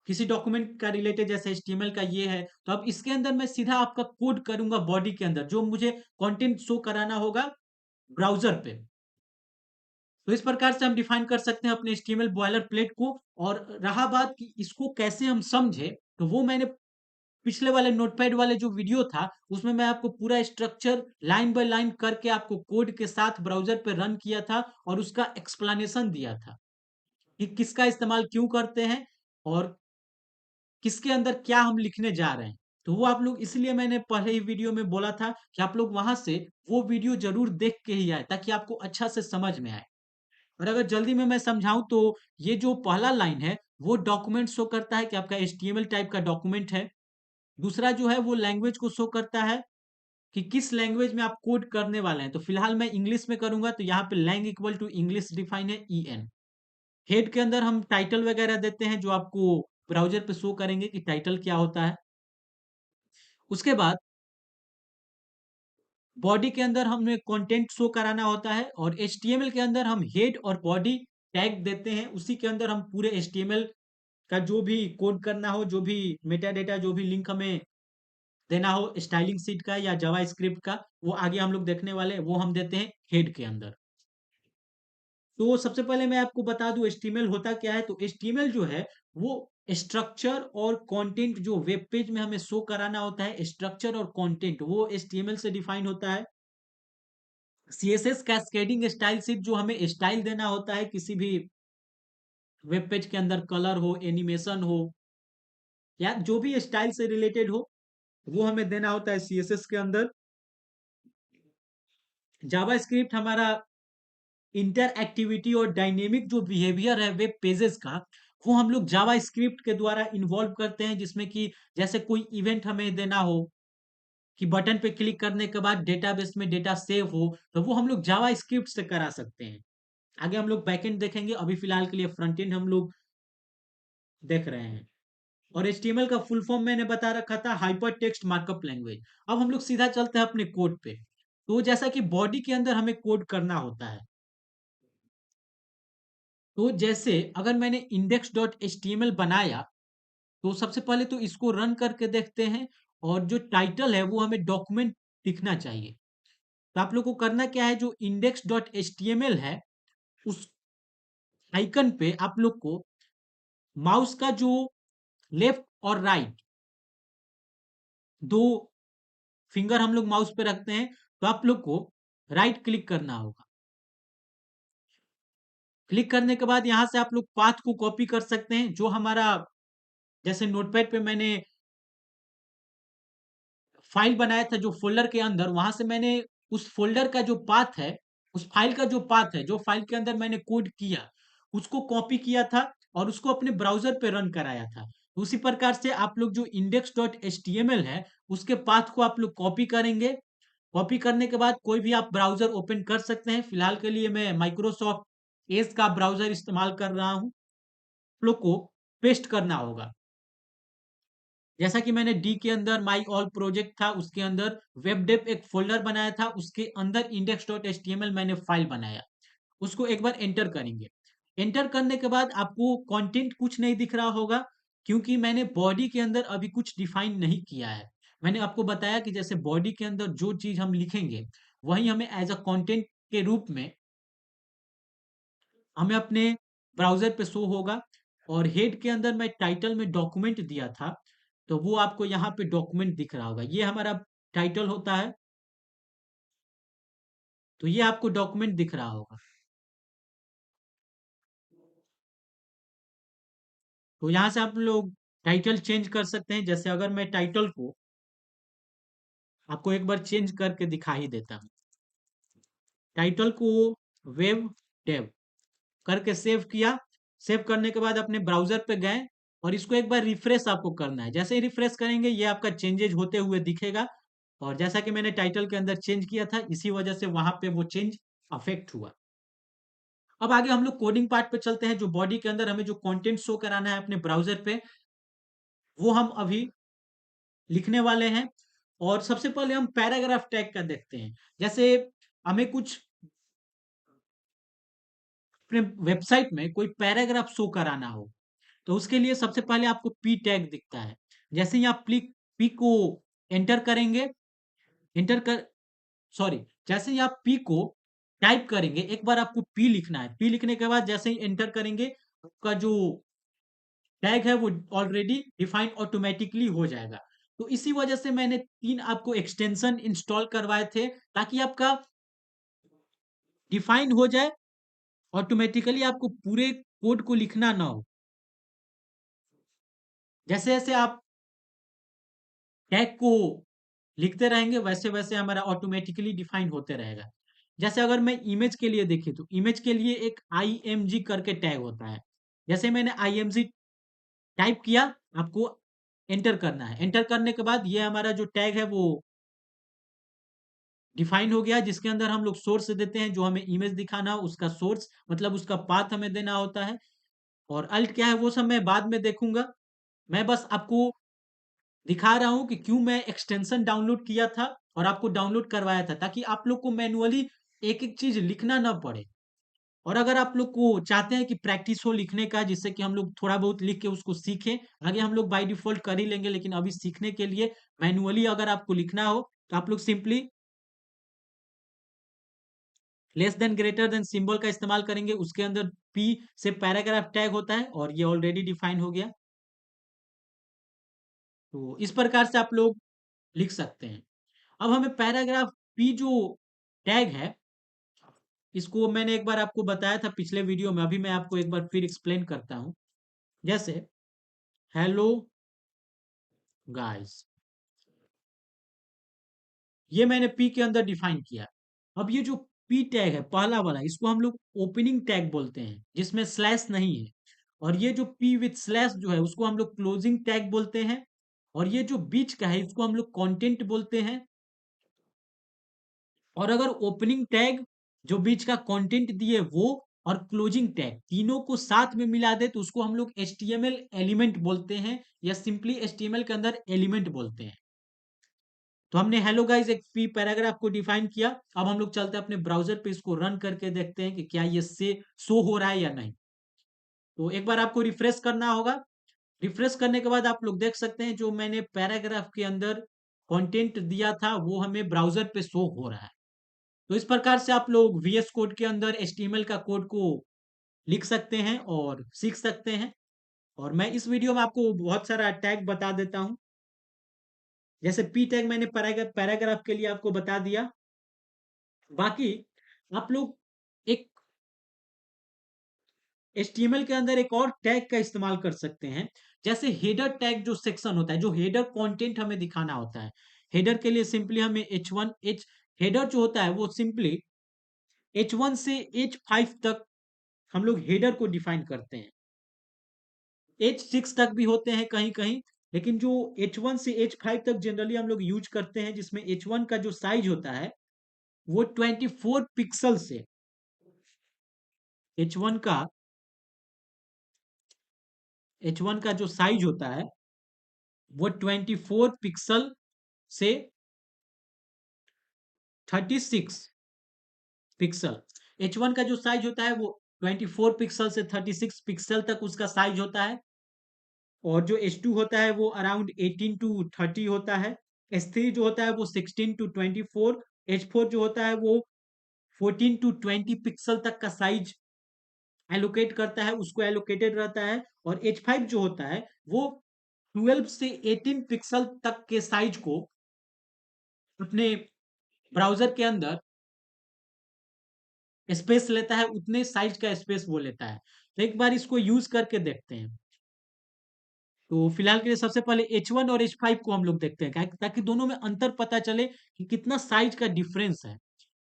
किसी डॉक्यूमेंट का रिलेटेड जैसे एचटीएमएल का ये है, तो अब इसके अंदर मैं सीधा आपका कोड करूँगा बॉडी के अंदर, जो मुझे कंटेंट शो कराना होगा ब्राउज़र पे। तो इस प्रकार से हम डिफाइन कर सकते हैं अपने एचटीएमएल बॉयलर प्लेट को और रहा बात कि इसको कैसे हम समझें, तो वो मैंने पिछले वाले नोटपैड वाले जो वीडियो था, उसमें मैं आपको पूरा स्ट्रक्चर लाइन बाय लाइन करके आपको कोड के साथ ब्राउज़र पे रन किया था और उसका एक्सप्लेनेशन दिया था, कि किसका इस्तेमाल क्यों करते हैं और किसके अंदर क्या हम लिखने जा रहे हैं। तो वो आप लोग इसलिए मैंने पहले ही वीडियो में बोला था कि आप लोग वहाँ से वो वीडियो ज़रूर देख के ही आएँ ताकि आपको अच्छा से समझ में आए। और अगर जल्दी में मैं समझाऊँ तो ये जो पहला लाइन है, वो डॉक्यूमेंट शो करता है कि आपका एचटीएमएल टाइप का डॉक्यूमेंट है। दूसरा जो है वो लैंग्वेज को शो करता है कि किस लैंग्वेज में आप कोड करने वाले हैं। तो फिलहाल मैं इंग्लिश में करूँगा तो यहाँ पे lang equal to English define है ईएन। हेड के अंदर हम टाइटल वगैरह देते हैं जो आपको ब्राउज़र पे शो करेंगे कि टाइटल क्या होता है। उसके बाद बॉडी के अंदर हमें कंटेंट शो कराना होता है और एचटीएमएल के अंदर हम हेड और बॉडी टैग देते हैं। उसी के अंदर हम पूरे एचटीएमएल का जो भी कोड करना हो, जो भी मेटा डेटा, जो भी लिंक हमें देना हो स्टाइलिंग शीट का या जावास्क्रिप्ट का, वो आगे हम लोग देखने वाले हैं, वो हम देते हैं हेड के अंदर। तो सबसे पहले मैं आपको बता दूं एचटीएमएल होता क्या है। तो एचटीएमएल जो है वो स्ट्रक्चर और कंटेंट जो वेब पेज में हमें शो कराना होता है, स्ट्रक्चर और कंटेंट वो एचटीएमएल से डिफाइन होता है। सीएसएस कैस्केडिंग स्टाइल शीट जो हमें स्टाइल देना होता है किसी भी वेब पेज के अंदर, कलर हो, एनिमेशन हो या जो भी स्टाइल से रिलेटेड हो, वो हमें देना होता है सीएसएस के अंदर। जावास्क्रिप्ट हमारा इंटरएक्टिविटी और डायनेमिक जो बिहेवियर है वेब पेजेस का, वो हम लोग जावास्क्रिप्ट के द्वारा इन्वॉल्व करते हैं, जिसमें कि जैसे कोई इवेंट हमें देना हो कि बटन पे क्लिक करने के बाद डेटाबेस में डेटा सेव हो, तो वो हम लोग जावास्क्रिप्ट से करा सकते हैं। आगे हम लोग बैकएंड देखेंगे, अभी फिलहाल के लिए फ्रंट एंड हम लोग देख रहे हैं। और एचटीएमएल का फुल फॉर्म मैंने बता रखा था हाइपर टेक्स्ट मार्कअप लैंग्वेज। अब हम लोग सीधा चलते हैं अपने कोड पे। तो जैसा कि बॉडी के अंदर हमें कोड करना होता है, तो जैसे अगर मैंने index.html बनाया, तो सबसे पहले तो इसको रन करके देखते हैं और जो टाइटल है वो हमें डॉक्यूमेंट दिखना चाहिए। तो आप लोग को करना क्या है, जो index.html है उस आइकन पे आप लोग को माउस का जो लेफ्ट और राइट दो फिंगर हम लोग माउस पे रखते हैं, तो आप लोग को राइट क्लिक करना होगा। क्लिक करने के बाद यहाँ से आप लोग पाथ को कॉपी कर सकते हैं, जो हमारा जैसे नोटपैड पे मैंने फाइल बनाया था जो फ़ोल्डर के अंदर, वहाँ से मैंने उस फ़ोल्डर का जो पाथ है, उस फाइल का जो पाथ है, जो फाइल के अंदर मैंने कोड किया, उसको कॉपी किया था और उसको अपने ब्राउज़र पे रन कराया था। उसी प्रकार से आप लोग जो index.html है उसके पाथ को आप लोग कॉपी करेंगे। कॉपी करने के बाद कोई भी आप ब्राउजर ओपन कर सकते हैं। फिलहाल के लिए मैं माइक्रोसॉफ्ट एज का ब्राउजर इस्तेमाल कर रहा हूं। आप लोग को पेस्ट करना होगा। जैसा कि मैंने डी के अंदर माई ऑल प्रोजेक्ट था, उसके अंदर वेब डेव एक फोल्डर बनाया था, उसके अंदर index.html मैंने फाइल बनाया। उसको एक बार एंटर करेंगे। एंटर करने के बाद आपको कंटेंट कुछ नहीं दिख रहा होगा, क्योंकि मैंने बॉडी के अंदर अभी कुछ डिफाइन नहीं किया है। मैंने आपको बताया कि जैसे बॉडी के अंदर जो चीज हम लिखेंगे वही हमें एज अ कंटेंट के रूप में हमें अपने ब्राउज़र पे शो होगा। और हेड के अंदर मैं टाइटल में डॉक्यूमेंट दिया था, तो वो आपको यहाँ पे डॉक्यूमेंट दिख रहा होगा। ये हमारा टाइटल होता है, तो ये आपको डॉक्यूमेंट दिख रहा होगा। तो यहाँ से आप लोग टाइटल चेंज कर सकते हैं। जैसे अगर मैं टाइटल को आपको एक बार चेंज करके दिखा ही देता हूँ। टाइटल को वेब डेव करके सेव किया। सेव करने के बाद अपने ब्राउज़र पे गए और इसको एक बार रिफ्रेश आपको करना है। जैसे ही रिफ्रेश करेंगे ये आपका चेंजेज होते हुए दिखेगा। और जैसा कि मैंने टाइटल के अंदर चेंज किया था, इसी वजह से वहां पे वो चेंज अफेक्ट हुआ। अब आगे हम लोग कोडिंग पार्ट पे चलते हैं। जो बॉडी के अंदर हमें जो कंटेंट शो कराना है अपने ब्राउजर पे, वो हम अभी लिखने वाले हैं। और सबसे पहले हम पैराग्राफ टैग का देखते हैं। जैसे हमें कुछ अपने वेबसाइट में कोई पैराग्राफ शो कराना हो, तो उसके लिए सबसे पहले आपको पी टैग दिखता है। जैसे ही आप पी को एंटर करेंगे, एंटर कर सॉरी जैसे ही आप पी को टाइप करेंगे, एक बार आपको पी लिखना है। पी लिखने के बाद जैसे ही एंटर करेंगे, आपका जो टैग है वो ऑलरेडी डिफाइन ऑटोमेटिकली हो जाएगा। तो इसी वजह से मैंने 3 आपको एक्सटेंशन इंस्टॉल करवाए थे, ताकि आपका डिफाइन हो जाए ऑटोमेटिकली, आपको पूरे कोड को लिखना ना हो। जैसे-जैसे आप टैग को लिखते रहेंगे, वैसे-वैसे हमारा ऑटोमेटिकली डिफाइन होते रहेगा। जैसे अगर मैं इमेज के लिए देखें, तो इमेज के लिए एक आईएमजी करके टैग होता है। जैसे मैंने आईएमजी टाइप किया, आपको एंटर करना है। एंटर करने के बाद ये हमारा जो टैग है वो डिफाइन हो गया, जिसके अंदर हम लोग सोर्स देते हैं। जो हमें इमेज दिखाना हो उसका सोर्स मतलब उसका पाथ हमें देना होता है। और अल्ट क्या है वो सब मैं बाद में देखूंगा। मैं बस आपको दिखा रहा हूँ कि क्यों मैं एक्सटेंशन डाउनलोड किया था और आपको डाउनलोड करवाया था, ताकि आप लोग को मैनुअली एक-एक चीज़ लिखना ना पड़े। और अगर आप लोग को चाहते हैं कि प्रैक्टिस हो लिखने का, जिससे कि हम लोग थोड़ा बहुत लिख के उसको सीखें, आगे हम लोग बाय डिफ़ॉल्ट कर ही लेंगे, लेकिन अभी सीखने के लिए मैनुअली अगर आपको लिखना हो, तो आप लोग simply less than greater than symbol का इस्तेमाल करेंगे। उसके अंदर पी से पैराग्राफ टैग होता है और ये ऑलरेडी डिफाइन हो गया। तो इस प्रकार से आप लोग लिख सकते हैं। अब हमें पैराग्राफ पी जो टैग है, इसको मैंने एक बार आपको बताया था पिछले वीडियो में, अभी मैं आपको एक बार फिर एक्सप्लेन करता हूँ। जैसे हेलो गाइस, ये मैंने पी के अंदर डिफाइन किया। अब ये जो पी टैग है पहला वाला, इसको हम लोग ओपनिंग टैग बोलते हैं, जिसमें स्लैश नहीं है। और ये जो पी विथ स्लैश जो है उसको हम लोग क्लोजिंग टैग बोलते हैं। और ये जो बीच का है इसको हम लोग कंटेंट बोलते हैं। और अगर ओपनिंग टैग जो बीच का कंटेंट दिए वो, और क्लोजिंग टैग तीनों को साथ में मिला दे, तो उसको हम लोग एचटीएमएल एलिमेंट बोलते हैं, या सिंपली एचटीएमएल के अंदर एलिमेंट बोलते हैं। तो हमने हेलो गाइस एक पी पैराग्राफ को डिफाइन किया। अब हम लोग चलते हैं अपने ब्राउजर पे, इसको रन करके देखते हैं कि क्या ये से शो हो रहा है या नहीं। तो एक बार आपको रिफ्रेश करना होगा। रिफ्रेश करने के बाद आप लोग देख सकते हैं जो मैंने पैराग्राफ के अंदर कंटेंट दिया था वो हमें ब्राउजर पे शो हो रहा है। तो इस प्रकार से आप लोग वीएस कोड के अंदर एचटीएमएल का कोड को लिख सकते हैं और सीख सकते हैं। और मैं इस वीडियो में आपको बहुत सारा टैग बता देता हूं। जैसे पी टैग मैंने पैराग्राफ के लिए आपको बता दिया। बाकी आप लोग एक एचटीएमएल के अंदर एक और टैग का इस्तेमाल कर सकते हैं। जैसे हेडर टैग जो सेक्शन होता है, जो हेडर कंटेंट हमें दिखाना होता है, हेडर के लिए सिंपली हमें H1 H हेडर जो होता है वो सिंपली H1 से H5 तक हम लोग हेडर को डिफाइन करते हैं। H6 तक भी होते हैं कहीं कहीं, लेकिन जो H1 से H5 तक जनरली हम लोग यूज करते हैं, जिसमें H1 का जो साइज होता है वो 24 पिक्सल से, H1 का H1 का जो साइज होता है वो 24 पिक्सल से 36 पिक्सल। H1 का जो साइज होता है वो 24 पिक्सल से 36 पिक्सल तक उसका साइज होता है। और जो H2 होता है वो अराउंड 18 to 30 होता है। S3 जो होता है वो 16 to 24। H4 जो होता है वो 14 to 20 पिक्सल तक का साइज एलोकेट करता है, उसको एलोकेटेड रहता है। और H5 जो होता है वो 12 से 18 पिक्सल तक के साइज को अपने ब्राउजर के अंदर स्पेस लेता है, उतने साइज का स्पेस वो लेता है। तो एक बार इसको यूज करके देखते हैं। तो फिलहाल के लिए सबसे पहले H1 और H5 को हम लोग देखते हैं, ताकि दोनों में अंतर पता चले कि कितना साइज का डिफरेंस है।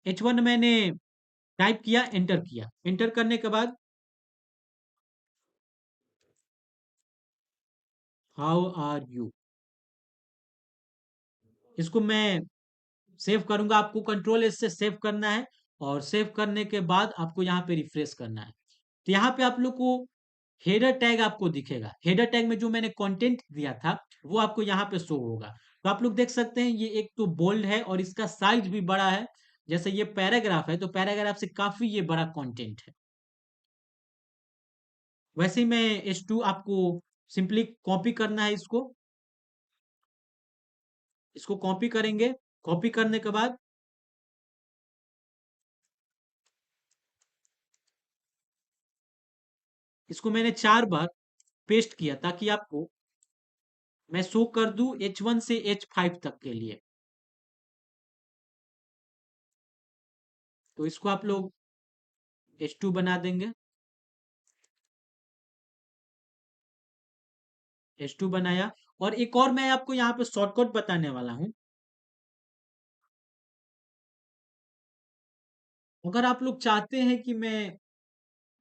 H1 मैंने टाइप किया, एंटर किया। एंटर करने के बाद हाउ आर यू, इसको मैं सेव करूंगा। आपको कंट्रोल एस से सेव करना है, और सेव करने के बाद आपको यहाँ पे रिफ्रेश करना है। तो यहाँ पे आप लोग को हेडर टैग आपको दिखेगा। हेडर टैग में जो मैंने कंटेंट दिया था वो आपको यहाँ पे शो होगा। तो आप लोग देख सकते हैं ये एक तो बोल्ड है और इसका साइज भी बड़ा है। जैसे ये पैराग्राफ है, तो पैराग्राफ से काफी ये बड़ा कंटेंट है। वैसे ही मैं H2 आपको सिंपली कॉपी करना है। इसको कॉपी करेंगे। कॉपी करने के बाद इसको मैंने 4 बार पेस्ट किया, ताकि आपको मैं शो कर दूं H1 से H5 तक के लिए। तो इसको आप लोग H2 बना देंगे। H2 बनाया। और एक और मैं आपको यहाँ पे शॉर्टकट बताने वाला हूँ। अगर आप लोग चाहते हैं कि मैं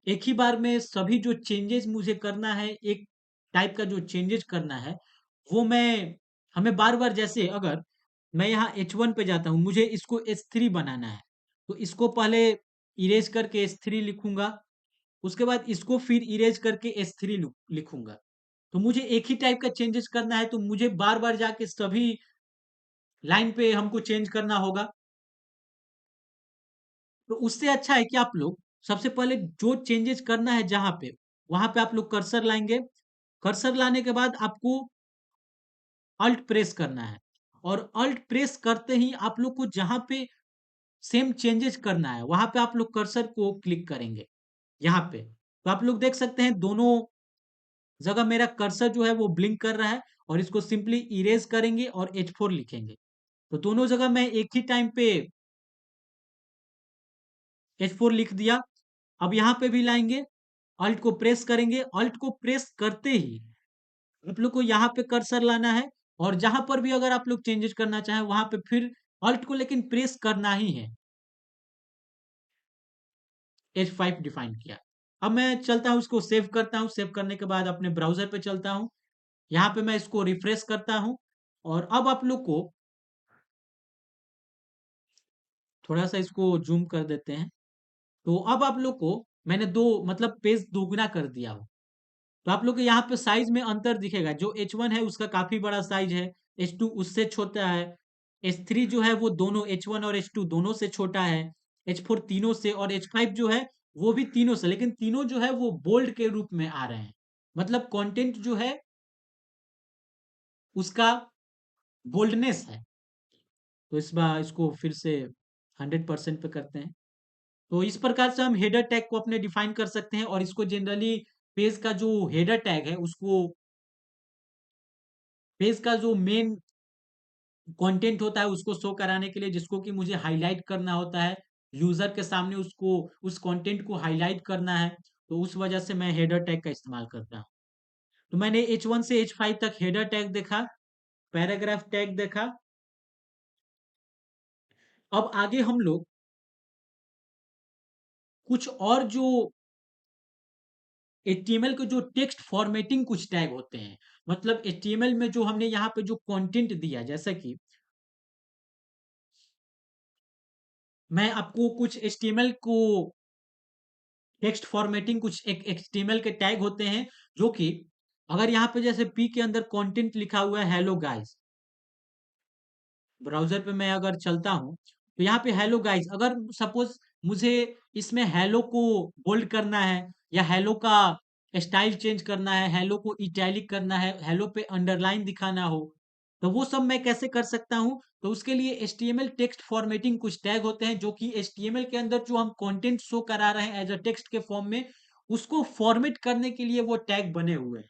एक ही बार में सभी जो चेंजेस मुझे करना है, एक टाइप का जो चेंजेस करना है, वो मैं हमें बार बार, जैसे अगर मैं यहाँ H1 पे जाता हूँ, मुझे इसको H3 बनाना है, तो इसको पहले इरेज करके H3 लिखूंगा। उसके बाद इसको फिर इरेज करके S3 लिखूंगा। तो मुझे एक ही टाइप का चेंजेस करना है, तो मुझे बार बार जाके सभी लाइन पे हमको चेंज करना होगा। तो उससे अच्छा है कि आप लोग सबसे पहले जो चेंजेस करना है जहां पे, वहां पे आप लोग कर्सर लाएंगे। कर्सर लाने के बाद आपको अल्ट प्रेस करना है। और अल्ट प्रेस करते ही आप लोग को जहां पे सेम चेंजेस करना है, वहां पे आप लोग कर्सर को क्लिक करेंगे यहाँ पे। तो आप लोग देख सकते हैं दोनों जगह मेरा कर्सर जो है वो ब्लिंक कर रहा है। और इसको सिंपली इरेज करेंगे और H4 लिखेंगे। तो दोनों जगह मैं एक ही टाइम पे H4 लिख दिया। अब यहाँ पे भी लाएंगे, अल्ट को प्रेस करेंगे। अल्ट को प्रेस करते ही आप लोग को यहाँ पे कर्सर लाना है। और जहां पर भी अगर आप लोग चेंजेस करना चाहें, वहां पे फिर अल्ट को लेकिन प्रेस करना ही है। H5 डिफाइन किया। अब मैं चलता हूँ, उसको सेव करता हूँ। सेव करने के बाद अपने ब्राउजर पे चलता हूँ। यहाँ पे मैं इसको रिफ्रेश करता हूँ। और अब आप लोग को थोड़ा सा इसको जूम कर देते हैं। तो अब आप लोग को मैंने दो, मतलब पेज दोगुना कर दिया हो। तो आप लोग को यहाँ पे साइज में अंतर दिखेगा। जो H1 है उसका काफी बड़ा साइज है, H2 उससे छोटा है, H3 जो है वो दोनों H1 और H2 दोनों से छोटा है, H4 तीनों से, और H5 जो है वो भी तीनों से। लेकिन तीनों जो है वो बोल्ड के रूप में आ रहे हैं। मतलब कंटेंट जो है उसका बोल्डनेस है। तो इस बार इसको फिर से 100% पे करते हैं। तो इस प्रकार से हम हेडर टैग को अपने डिफाइन कर सकते हैं। और इसको जनरली पेज का जो हेडर टैग है उसको, पेज का जो मेन कंटेंट होता है उसको शो कराने के लिए, जिसको कि मुझे हाईलाइट करना होता है यूजर के सामने, उसको उस कंटेंट को हाईलाइट करना है। तो उस वजह से मैं हेडर टैग का इस्तेमाल करता हूँ। तो मैंने H1 से H5 तक हेडर टैग देखा, पैराग्राफ टैग देखा। अब आगे हम लोग कुछ और जो एचटीएमएल के जो टेक्स्ट फॉर्मेटिंग कुछ टैग होते हैं, मतलब एचटीएमएल में जो हमने यहाँ पे जो कंटेंट दिया, जैसा कि मैं आपको कुछ एचटीएमएल को टेक्स्ट फॉर्मेटिंग कुछ एक एचटीएमएल के टैग होते हैं, जो कि अगर यहाँ पे जैसे पी के अंदर कंटेंट लिखा हुआ है हेलो गाइस, ब्राउज़र पे मैं अगर चलता हूँ, तो यहाँ पे हेलो गाइस, अगर सपोज़ मुझे इसमें हेलो को बोल्ड करना है या हेलो का स्टाइल चेंज करना है, हेलो को इटैलिक करना है, हेलो पे अंडरलाइन दिखाना हो, तो वो सब मैं कैसे कर सकता हूँ? तो उसके लिए एचटीएमएल टेक्स्ट फॉर्मेटिंग कुछ टैग होते हैं, जो कि एचटीएमएल के अंदर जो हम कंटेंट शो करा रहे हैं एज़ अ टेक्स्ट के फॉर्म में, उसको फॉर्मेट करने के लिए वो टैग बने हुए हैं।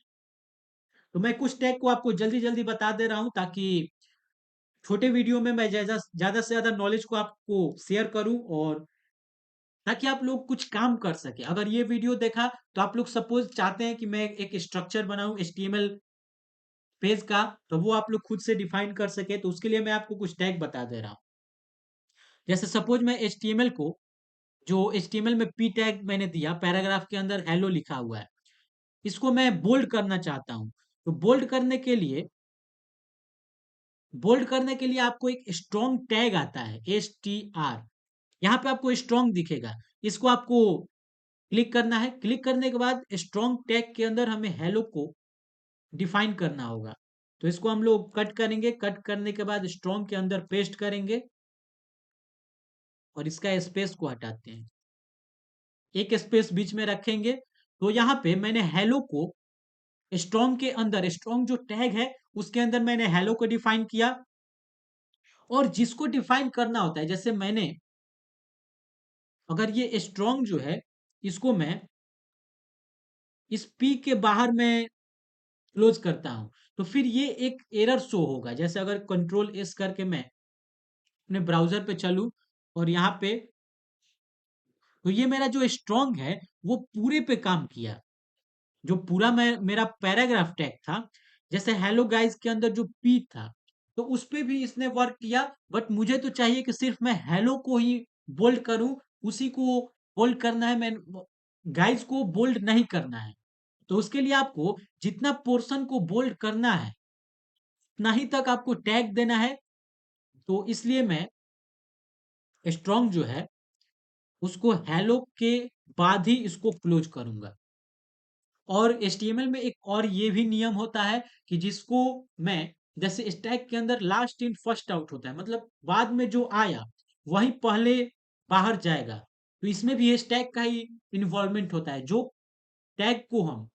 तो मैं कुछ टैग को आपको जल्दी-जल्दी बता दे रहा हूँ, ताकि छोटे वीडियो में मैं ज़्यादा से ज़्यादा नॉलेज को आपको शेयर करूँ, और ताकि आप लोग कुछ काम कर सकें। अगर ये वीडियो देखा तो आप लोग सपोज़ चाहते हैं कि मैं एक स्ट्रक्चर बनाऊँ एचटीएमएल पेज का, तो वो आप लोग खुद से डिफाइन कर सकें, तो उसके लिए मैं आपको कुछ टैग बता दे रहा हूँ। जैसे सपोज़ मैं एचटीएमएल को, जो एचटीएमएल में पी टैग मैंने दिया, पैराग्राफ के अंदर हेलो लिखा हुआ है, इसको मैं बोल्ड करना चाहता हूँ। तो बोल्ड करने के लिए आपको एक स्ट्रॉन्ग टैग आता है, एसटीआर। यहाँ पे आपको स्ट्रॉन्ग दिखेगा, इसको आपको क्लिक करना है। क्लिक करने के बाद स्ट्रॉन्ग टैग के अंदर हमें हेलो को डिफाइन करना होगा। तो इसको हम लोग कट करेंगे, कट करने के बाद स्ट्रॉन्ग के अंदर पेस्ट करेंगे और इसका स्पेस को हटाते हैं। एक स्पेस बीच में रखेंगे। तो यहाँ पे मैंने हेलो को स्ट्रॉन्ग के अंदर, स्ट्रॉन्ग जो टैग है उसके अंदर मैंने हेलो को डिफाइन किया, और जिसको डिफाइन करना होता है, जैसे मैंने, अगर ये स्ट्रॉन्ग जो है, इसको मैं इस पी के बाहर मैं क्लोज करता हूं, तो फिर ये एक एरर शो होगा। जैसे अगर कंट्रोल एस करके मैं अपने ब्राउजर पे चलूं, और यहाँ पे, तो ये मेरा जो स्ट्रॉन्ग है वो पूरे पे काम किया। जो पूरा मैं मेरा पैराग्राफ टैग था, जैसे हेलो गाइस के अंदर जो पी था, तो उस पे भी इसने वर्क किया। बट मुझे तो चाहिए कि सिर्फ मैं हेलो को ही बोल्ड करूं, उसी को बोल्ड करना है, मैं गाइस को बोल्ड नहीं करना है। तो उसके लिए आपको जितना पोर्शन को बोल्ड करना है, उतना ही तक आपको टैग देना है। तो इसलिए मैं स्ट्रॉन्ग जो है उसको हेलो के बाद ही इसको क्लोज करूंगा। और एचटीएमएल में एक और ये भी नियम होता है कि जिसको मैं, जैसे स्टैक के अंदर लास्ट इन फर्स्ट आउट होता है, मतलब बाद में जो आया वही पहले बाहर जाएगा। तो इसमें भी स्टैक का ही इन्वॉल्वमेंट होता है। जो टैग को हम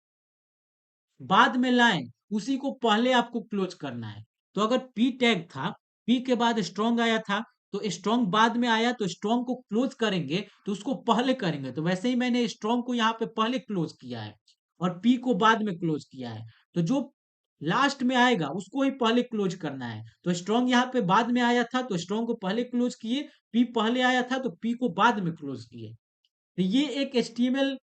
बाद में लाएं, उसी को पहले आपको क्लोज करना है। तो अगर पी टैग था, पी के बाद स्ट्रॉन्ग आया था, तो स्ट्रॉन्ग बाद में आया, तो स्ट्रॉन्ग को क्लोज करेंगे तो उसको पहले करेंगे। तो वैसे ही मैंने स्ट्रॉन्ग को यहाँ पे पहले क्लोज किया है और पी को बाद में क्लोज किया है। तो जो लास्ट में आएगा उसको ही पहले क्लोज करना है। तो स्ट्रॉन्ग यहाँ पे बाद में आया था, तो स्ट्रॉन्ग को पहले क्लोज किए। पी पहले आया था, तो पी को बाद में क्लोज किए। तो ये एक एचटीएमएल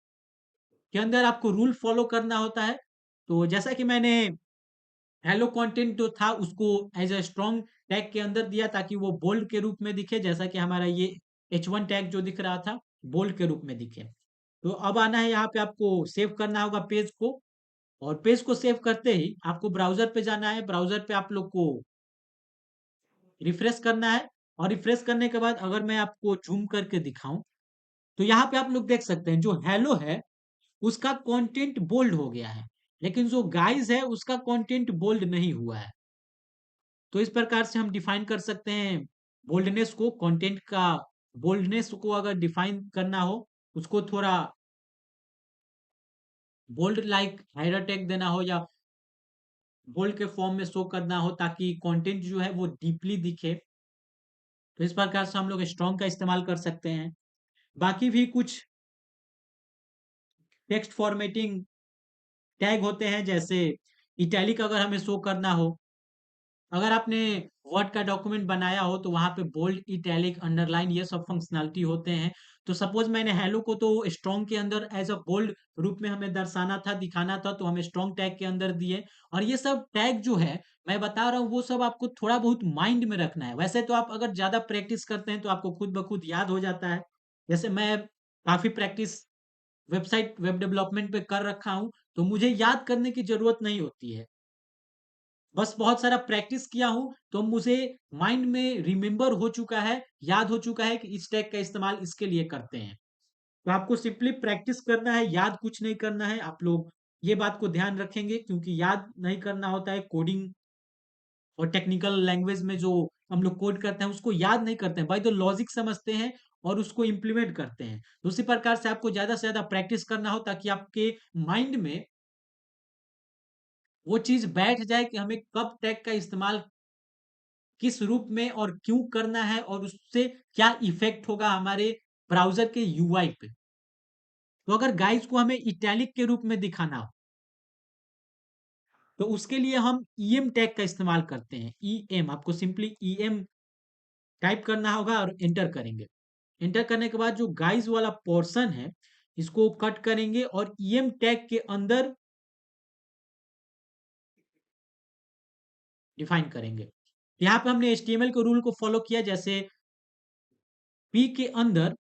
के अंदर आपको रूल फॉलो करना होता है। तो जैसा कि मैंने हेलो कंटेंट जो था उसको एज अ स्ट्रॉन्ग टैग के अंदर दिया, ताकि वो बोल्ड के रूप में दिखे, जैसा कि हमारा ये H1 टैग जो दिख रहा था बोल्ड के रूप में दिखे। तो अब आना है, यहाँ पे आपको सेव करना होगा पेज को, और पेज को सेव करते ही आपको ब्राउजर पे जाना है। ब्राउजर पे आप लोग को रिफ्रेश करना है, और रिफ्रेश करने के बाद अगर मैं आपको जूम करके दिखाऊं, तो यहाँ पे आप लोग देख सकते हैं जो हेलो है उसका कंटेंट बोल्ड हो गया है, लेकिन जो गाइस है उसका कंटेंट बोल्ड नहीं हुआ है। तो इस प्रकार से हम डिफाइन कर सकते हैं बोल्डनेस को, कंटेंट का बोल्डनेस को अगर डिफाइन करना हो, उसको थोड़ा बोल्ड लाइक हाइयर टैग देना हो, या बोल्ड के फॉर्म में शो करना हो, ताकि कंटेंट जो है वो डीपली दिखे। तो इस प्रकार से हम लोग स्ट्रॉन्ग का इस्तेमाल कर सकते हैं। बाकी भी कुछ टेक्स्ट फॉर्मेटिंग टैग होते हैं, जैसे इटैलिक अगर हमें शो करना हो, अगर आपने वर्ड का डॉक्यूमेंट बनाया हो, तो वहां पे बोल्ड, इटैलिक, अंडरलाइन ये सब फंक्शनैलिटी होते हैं। तो सपोज मैंने हेलो को तो स्ट्रॉन्ग के अंदर एज अ बोल्ड रूप में हमें दर्शाना था, दिखाना था, तो हमें स्ट्रॉन्ग टैग के अंदर दिए। और ये सब टैग जो है मैं बता रहा हूँ, वो सब आपको थोड़ा बहुत माइंड में रखना है। वैसे तो आप अगर ज्यादा प्रैक्टिस करते हैं तो आपको खुद ब खुद याद हो जाता है। जैसे मैं काफी प्रैक्टिस वेबसाइट वेब डेवलपमेंट पे कर रखा हूँ, तो मुझे याद करने की ज़रूरत नहीं होती है। बस बहुत सारा प्रैक्टिस किया हूँ, तो मुझे माइंड में रिमेंबर हो चुका है, याद हो चुका है कि इस टैग का इस्तेमाल इसके लिए करते हैं। तो आपको सिंपली प्रैक्टिस करना है, याद कुछ नहीं करना है। आप लोग ये बात को ध्यान रखेंगे, क्योंकि याद नहीं करना होता है कोडिंग और टेक्निकल लैंग्वेज में जो हम लोग कोड करते हैं उसको याद नहीं करते हैं, बाय द लॉजिक समझते हैं और उसको इम्प्लीमेंट करते हैं। तो उसी प्रकार से आपको ज़्यादा से ज़्यादा प्रैक्टिस करना हो, ताकि आपके माइंड में वो चीज़ बैठ जाए कि हमें कब टैग का इस्तेमाल किस रूप में और क्यों करना है, और उससे क्या इफ़ेक्ट होगा हमारे ब्राउज़र के यूआई पे। तो अगर गाइस को हमें इटैलिक के रूप में दिखाना हो, तो उसके लिए हम ईएम टैग का इस्तेमाल करते हैं। ईएम, आपको सिंपली ईएम टाइप करना होगा और एंटर करेंगे। एंटर करने के बाद जो गाइस वाला पोर्शन है, इसको कट करेंगे और ईएम टैग के अंदर डिफाइन करेंगे। यहाँ पे हमने एचटीएमएल के रूल को फॉलो किया, जैसे पी के अंदर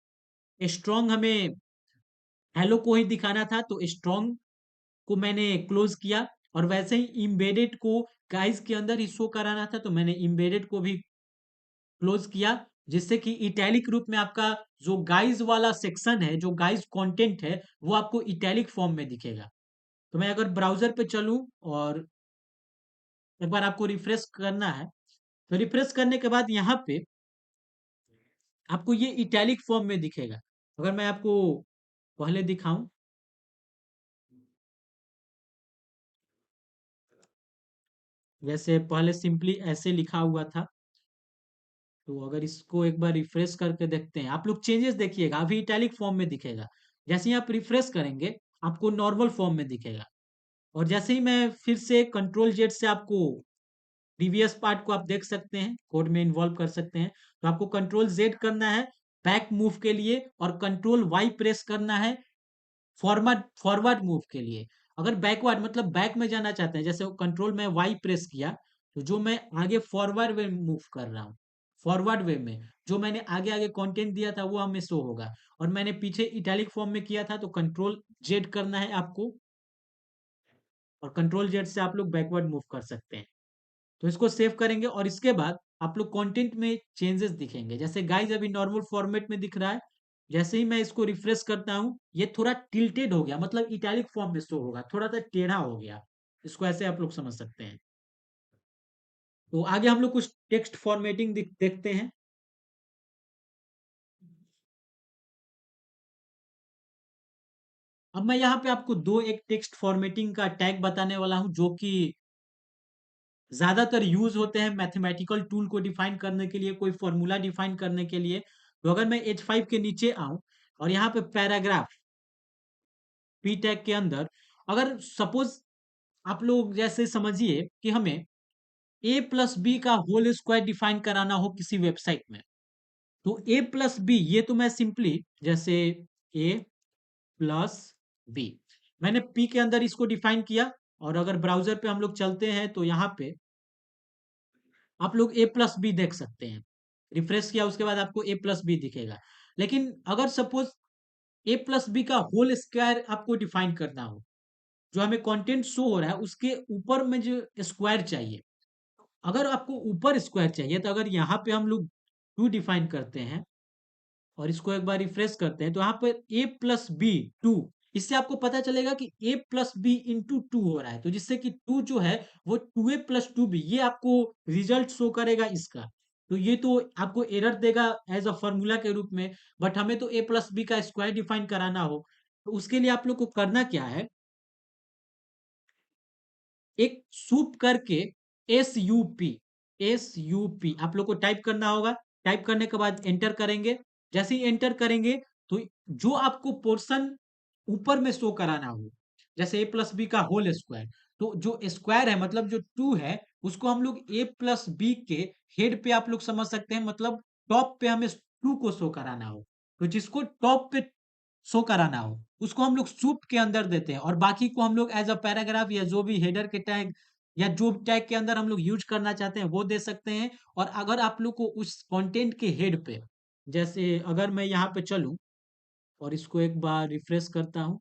स्ट्रॉन्ग हमें हेलो को ही दिखाना था, तो स्ट्रॉन्ग को मैंने क्लोज किया, और वैसे ही एम्बेडेड को गाइस के अंदर ही शो कराना था, तो मैंने एम्बेडेड को भी क्लोज किया, जिससे कि इटैलिक रूप में आपका जो गाइस वाला सेक्शन है, जो गाइस कंटेंट है, वो आपको इटैलिक फॉर्म में दिखेगा। तो मैं अगर ब्राउज़र पे चलूँ और एक बार आपको रिफ्रेश करना है, तो रिफ्रेश करने के बाद यहाँ पे आपको ये इटैलिक फॉर्म में दिखेगा। अगर मैं आपको पहले दिखाऊँ, जैसे पहले सिंपली ऐसे लिखा हुआ था, तो अगर इसको एक बार रिफ्रेश करके देखते हैं, आप लोग चेंजेस देखिएगा, अभी इटैलिक फॉर्म में दिखेगा। जैसे ही आप रिफ्रेश करेंगे, आपको नॉर्मल फॉर्म में दिखेगा। और जैसे ही मैं फिर से कंट्रोल जेड से आपको प्रीवियस पार्ट को आप देख सकते हैं, कोड में इन्वॉल्व कर सकते हैं। तो आपको कंट्रोल जेड करना है बैक मूव के लिए, और कंट्रोल वाई प्रेस करना है फॉरवर्ड फॉरवर्ड मूव के लिए। अगर बैकवर्ड मतलब बैक में जाना चाहते हैं, जैसे कंट्रोल में वाई प्रेस किया, तो जो मैं आगे फॉरवर्ड वे मूव कर रहा हूँ, फॉरवर्ड वे में जो मैंने आगे आगे कंटेंट दिया था वो हमें शो होगा। और मैंने पीछे इटैलिक फॉर्म में किया था, तो कंट्रोल जेड करना है आपको, और कंट्रोल जेड से आप लोग बैकवर्ड मूव कर सकते हैं। तो इसको सेव करेंगे, और इसके बाद आप लोग कंटेंट में चेंजेस दिखेंगे। जैसे गाइस अभी नॉर्मल फॉर्मेट में दिख रहा है, जैसे ही मैं इसको रिफ्रेश करता हूँ, ये थोड़ा टिल्टेड हो गया, मतलब इटैलिक फॉर्म में शो होगा, थोड़ा सा टेढ़ा हो गया। इसको ऐसे आप लोग समझ सकते हैं। तो आगे हम लोग कुछ टेक्स्ट फॉर्मेटिंग देखते हैं। अब मैं यहाँ पे आपको दो एक टेक्स्ट फॉर्मेटिंग का टैग बताने वाला हूँ, जो कि ज्यादातर यूज होते हैं मैथमेटिकल टूल को डिफाइन करने के लिए, कोई फॉर्मूला डिफाइन करने के लिए। तो अगर मैं H5 के नीचे आऊं, और यहाँ पे पैराग्राफ पी टैग के अंदर, अगर सपोज आप लोग जैसे समझिए कि हमें ए प्लस बी का होल स्क्वायर डिफाइन कराना हो किसी वेबसाइट में, तो ए प्लस बी, ये तो मैं सिंपली जैसे ए प्लस बी, मैंने पी के अंदर इसको डिफाइन किया। और अगर ब्राउजर पे हम लोग चलते हैं, तो यहाँ पे आप लोग ए प्लस बी देख सकते हैं। रिफ्रेश किया उसके बाद आपको ए प्लस बी दिखेगा। लेकिन अगर सपोज ए प्लस बी का होल स्क्वायर आपको डिफाइन करना हो, जो हमें कंटेंट शो हो रहा है उसके ऊपर में जो स्क्वायर चाहिए, अगर आपको ऊपर स्क्वायर चाहिए, तो अगर यहाँ पे हम लोग टू डिफाइन करते हैं और इसको एक बार रिफ्रेश करते हैं, तो यहाँ पर ए प्लस बी टू, इससे आपको पता चलेगा कि ए प्लस बी इंटू टू हो रहा है, तो जिससे कि टू जो है वो two A plus two B, ये आपको रिजल्ट शो करेगा इसका। तो ये तो आपको एरर देगा एज अ फॉर्मूला के रूप में, बट हमें तो ए प्लस बी का स्क्वायर डिफाइन कराना हो, तो उसके लिए आप लोग को करना क्या है, एक सूप करके एस यू पी आप लोग को टाइप करना होगा। टाइप करने के बाद एंटर करेंगे। जैसे ही एंटर करेंगे, तो जो आपको पोर्शन ऊपर में शो कराना हो, जैसे ए प्लस बी का होल स्क्वायर, तो जो स्क्वायर है मतलब जो टू है, उसको हम लोग ए प्लस बी के हेड पे आप लोग समझ सकते हैं, मतलब टॉप पे हमें टू को शो कराना हो, तो जिसको टॉप पे शो कराना हो उसको हम लोग सूप के अंदर देते हैं, और बाकी को हम लोग एज अ पैराग्राफ या जो भी हेडर के टैग या जो टैग के अंदर हम लोग यूज करना चाहते हैं वो दे सकते हैं। और अगर आप लोग को उस कंटेंट के हेड पे, जैसे अगर मैं यहाँ पे चलूं और इसको एक बार रिफ्रेश करता हूँ।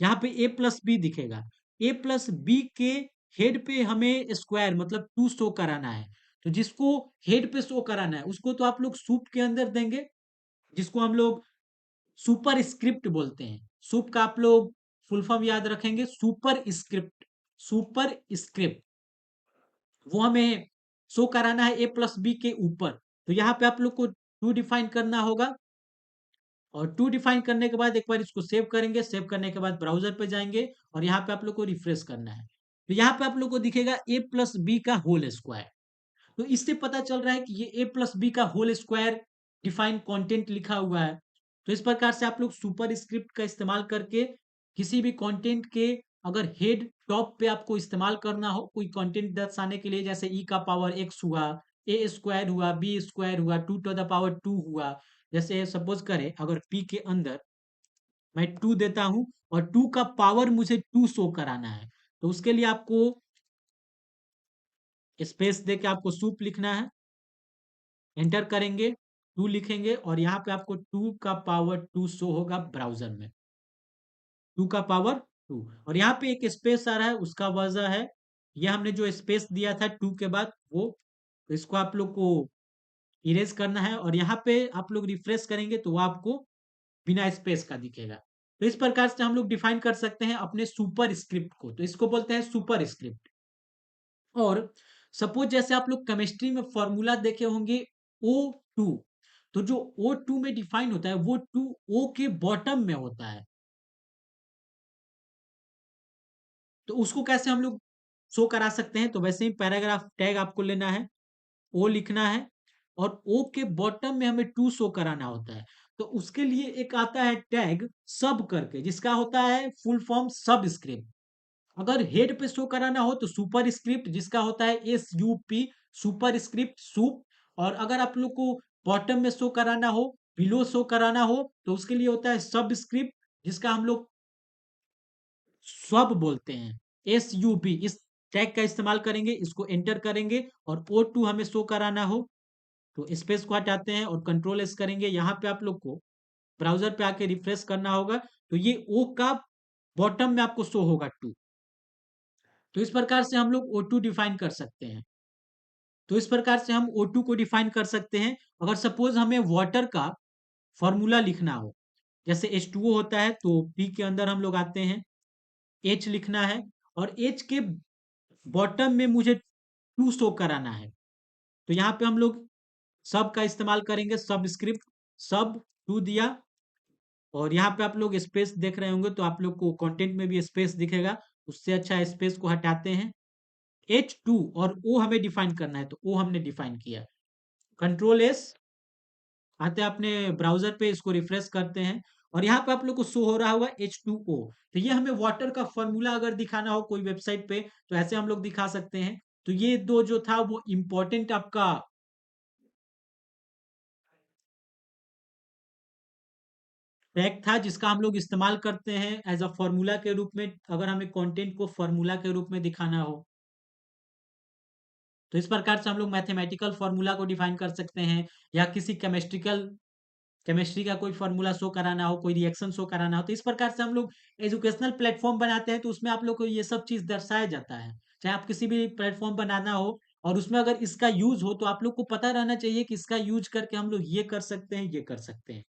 यहाँ पे ए प्लस बी दिखेगा। ए प्लस बी के हेड पे हमें स्क्वायर मतलब 2 शो कराना है। तो जिसको हेड पे शो कराना है उसको तो आप लोग सूप के अंदर देंगे, जिसको हम लोग सुपर स्क्रिप्ट बोलते हैं। सुप का आप लोग फुल फॉर्म याद रखेंगे, सुपर स्क्रिप्ट। सुपर स्क्रिप्ट वो हमें शो कराना है ए प्लस बी के ऊपर। तो यहाँ पे आप लोग को टू डिफाइन करना होगा, और टू डिफाइन करने के बाद एक बार इसको सेव करेंगे। सेव करने के बाद ब्राउजर पे जाएंगे और यहाँ पे आप लोग को रिफ्रेश करना है। तो यहाँ पे आप लोग को दिखेगा ए प्लस बी का होल स्क्वायर। तो इससे पता चल रहा है कि ये ए प्लस बी का होल स्क्वायर डिफाइन कंटेंट लिखा हुआ है। तो इस प्रकार से आप लोग सुपर स्क्रिप्ट का इस्तेमाल करके किसी भी कंटेंट के अगर हेड टॉप पे आपको इस्तेमाल करना हो कोई कंटेंट दर्शाने के लिए, जैसे ई का पावर एक्स हुआ, ए स्क्वायर हुआ, बी स्क्वायर हुआ, two to the power two हुआ। जैसे सपोज करें अगर पी के अंदर मैं टू देता हूं और टू का पावर मुझे टू शो कराना है, तो उसके लिए आपको स्पेस दे के आपको सूप लिखना है। एंटर करेंगे, टू लिखेंगे और यहाँ पे आपको टू का पावर टू शो होगा ब्राउजर में। टू का पावर टू, और यहाँ पे एक स्पेस आ रहा है, उसका वजह है ये हमने जो स्पेस दिया था टू के बाद वो, तो इसको आप लोग को इरेज करना है। और यहाँ पे आप लोग रिफ्रेश करेंगे तो वो आपको बिना स्पेस का दिखेगा। तो इस प्रकार से हम लोग डिफाइन कर सकते हैं अपने सुपर स्क्रिप्ट को, तो इसको बोलते हैं सुपर स्क्रिप्ट। और सपोज जैसे आप लोग केमिस्ट्री में फॉर्मूला देखे होंगे O2, तो जो O2 में डिफाइन होता है वो 2O के बॉटम में होता है। तो उसको कैसे हम लोग शो करा सकते हैं, तो वैसे ही पैराग्राफ टैग आपको लेना है, ओ लिखना है और ओ के बॉटम में हमें टू शो कराना होता है। तो उसके लिए एक आता है टैग सब करके, जिसका होता है फुल फॉर्म सब स्क्रिप्ट। अगर हेड पे शो कराना हो तो सुपर स्क्रिप्ट, जिसका होता है SUP, सुपर स्क्रिप्ट सूप। और अगर आप लोग को बॉटम में शो कराना हो, बिलो शो कराना हो, तो उसके लिए होता है सब स्क्रिप्ट, जिसका हम लोग सब बोलते हैं, SUB। इस टैग का इस्तेमाल करेंगे, इसको एंटर करेंगे और O2 हमें शो कराना हो तो स्पेस को हटाते हैं और कंट्रोल एस करेंगे। यहाँ पे आप लोग को ब्राउजर पे आके रिफ्रेश करना होगा, तो ये ओ का बॉटम में आपको शो होगा टू। तो इस प्रकार से हम लोग O2 डिफाइन कर सकते हैं। तो इस प्रकार से हम O2 को डिफाइन कर सकते हैं। अगर सपोज हमें वाटर का फॉर्मूला लिखना हो, जैसे H2O होता है तो P के अंदर हम लोग आते हैं, H लिखना है और H के बॉटम में मुझे टू शो कराना है। तो यहाँ पे हम लोग सब का इस्तेमाल करेंगे, सब स्क्रिप्ट सब टू दिया और यहाँ पे आप लोग स्पेस देख रहे होंगे तो आप लोग को कंटेंट में भी स्पेस दिखेगा। उससे अच्छा स्पेस को हटाते हैं। H2 और O हमें डिफाइन करना है तो O हमने डिफाइन किया। कंट्रोल एस आते हैं अपने ब्राउजर पे, इसको रिफ्रेश करते हैं और यहाँ पे आप लोग को शो हो रहा होगा H2O। तो ये हमें वाटर का फॉर्मूला अगर दिखाना हो कोई वेबसाइट पे तो ऐसे हम लोग दिखा सकते हैं। तो ये दो जो था वो इंपॉर्टेंट आपका टैग था, जिसका हम लोग इस्तेमाल करते हैं एज अ फॉर्मूला के रूप में, अगर हमें कंटेंट को फॉर्मूला के रूप में दिखाना हो। तो इस प्रकार से हम लोग मैथमेटिकल फॉर्मूला को डिफाइन कर सकते हैं, या किसी केमिस्ट्री का कोई फॉर्मूला शो कराना हो, कोई रिएक्शन शो कराना हो, तो इस प्रकार से हम लोग एजुकेशनल प्लेटफॉर्म बनाते हैं तो उसमें आप लोग को ये सब चीज दर्शाया जाता है। चाहे आप किसी भी प्लेटफॉर्म बनाना हो और उसमें अगर इसका यूज हो तो आप लोग को पता रहना चाहिए कि इसका यूज करके हम लोग ये कर सकते हैं, ये कर सकते हैं।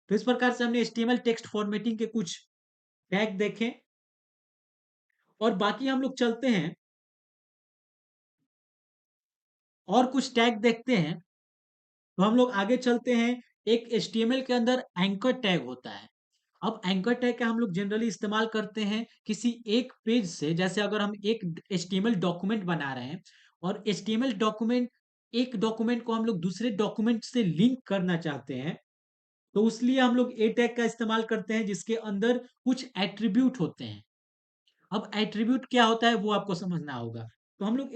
तो इस प्रकार से हमने HTML टेक्स्ट फॉर्मेटिंग के कुछ टैग देखे और बाकी हम लोग चलते हैं और कुछ टैग देखते हैं। तो हम लोग आगे चलते हैं। एक HTML के अंदर एंकर टैग होता है। अब एंकर टैग का हम लोग जनरली इस्तेमाल करते हैं किसी एक पेज से, जैसे अगर हम एक HTML डॉक्यूमेंट बना रहे हैं और HTML डॉक्यूमेंट एक डॉक्यूमेंट को हम लोग दूसरे डॉक्यूमेंट से लिंक करना चाहते हैं, तो उसलिए हम लोग ए टैग का इस्तेमाल करते हैं जिसके अंदर कुछ एट्रीब्यूट होते हैं। अब एट्रीब्यूट क्या होता है वो आपको समझना होगा। तो हम लोग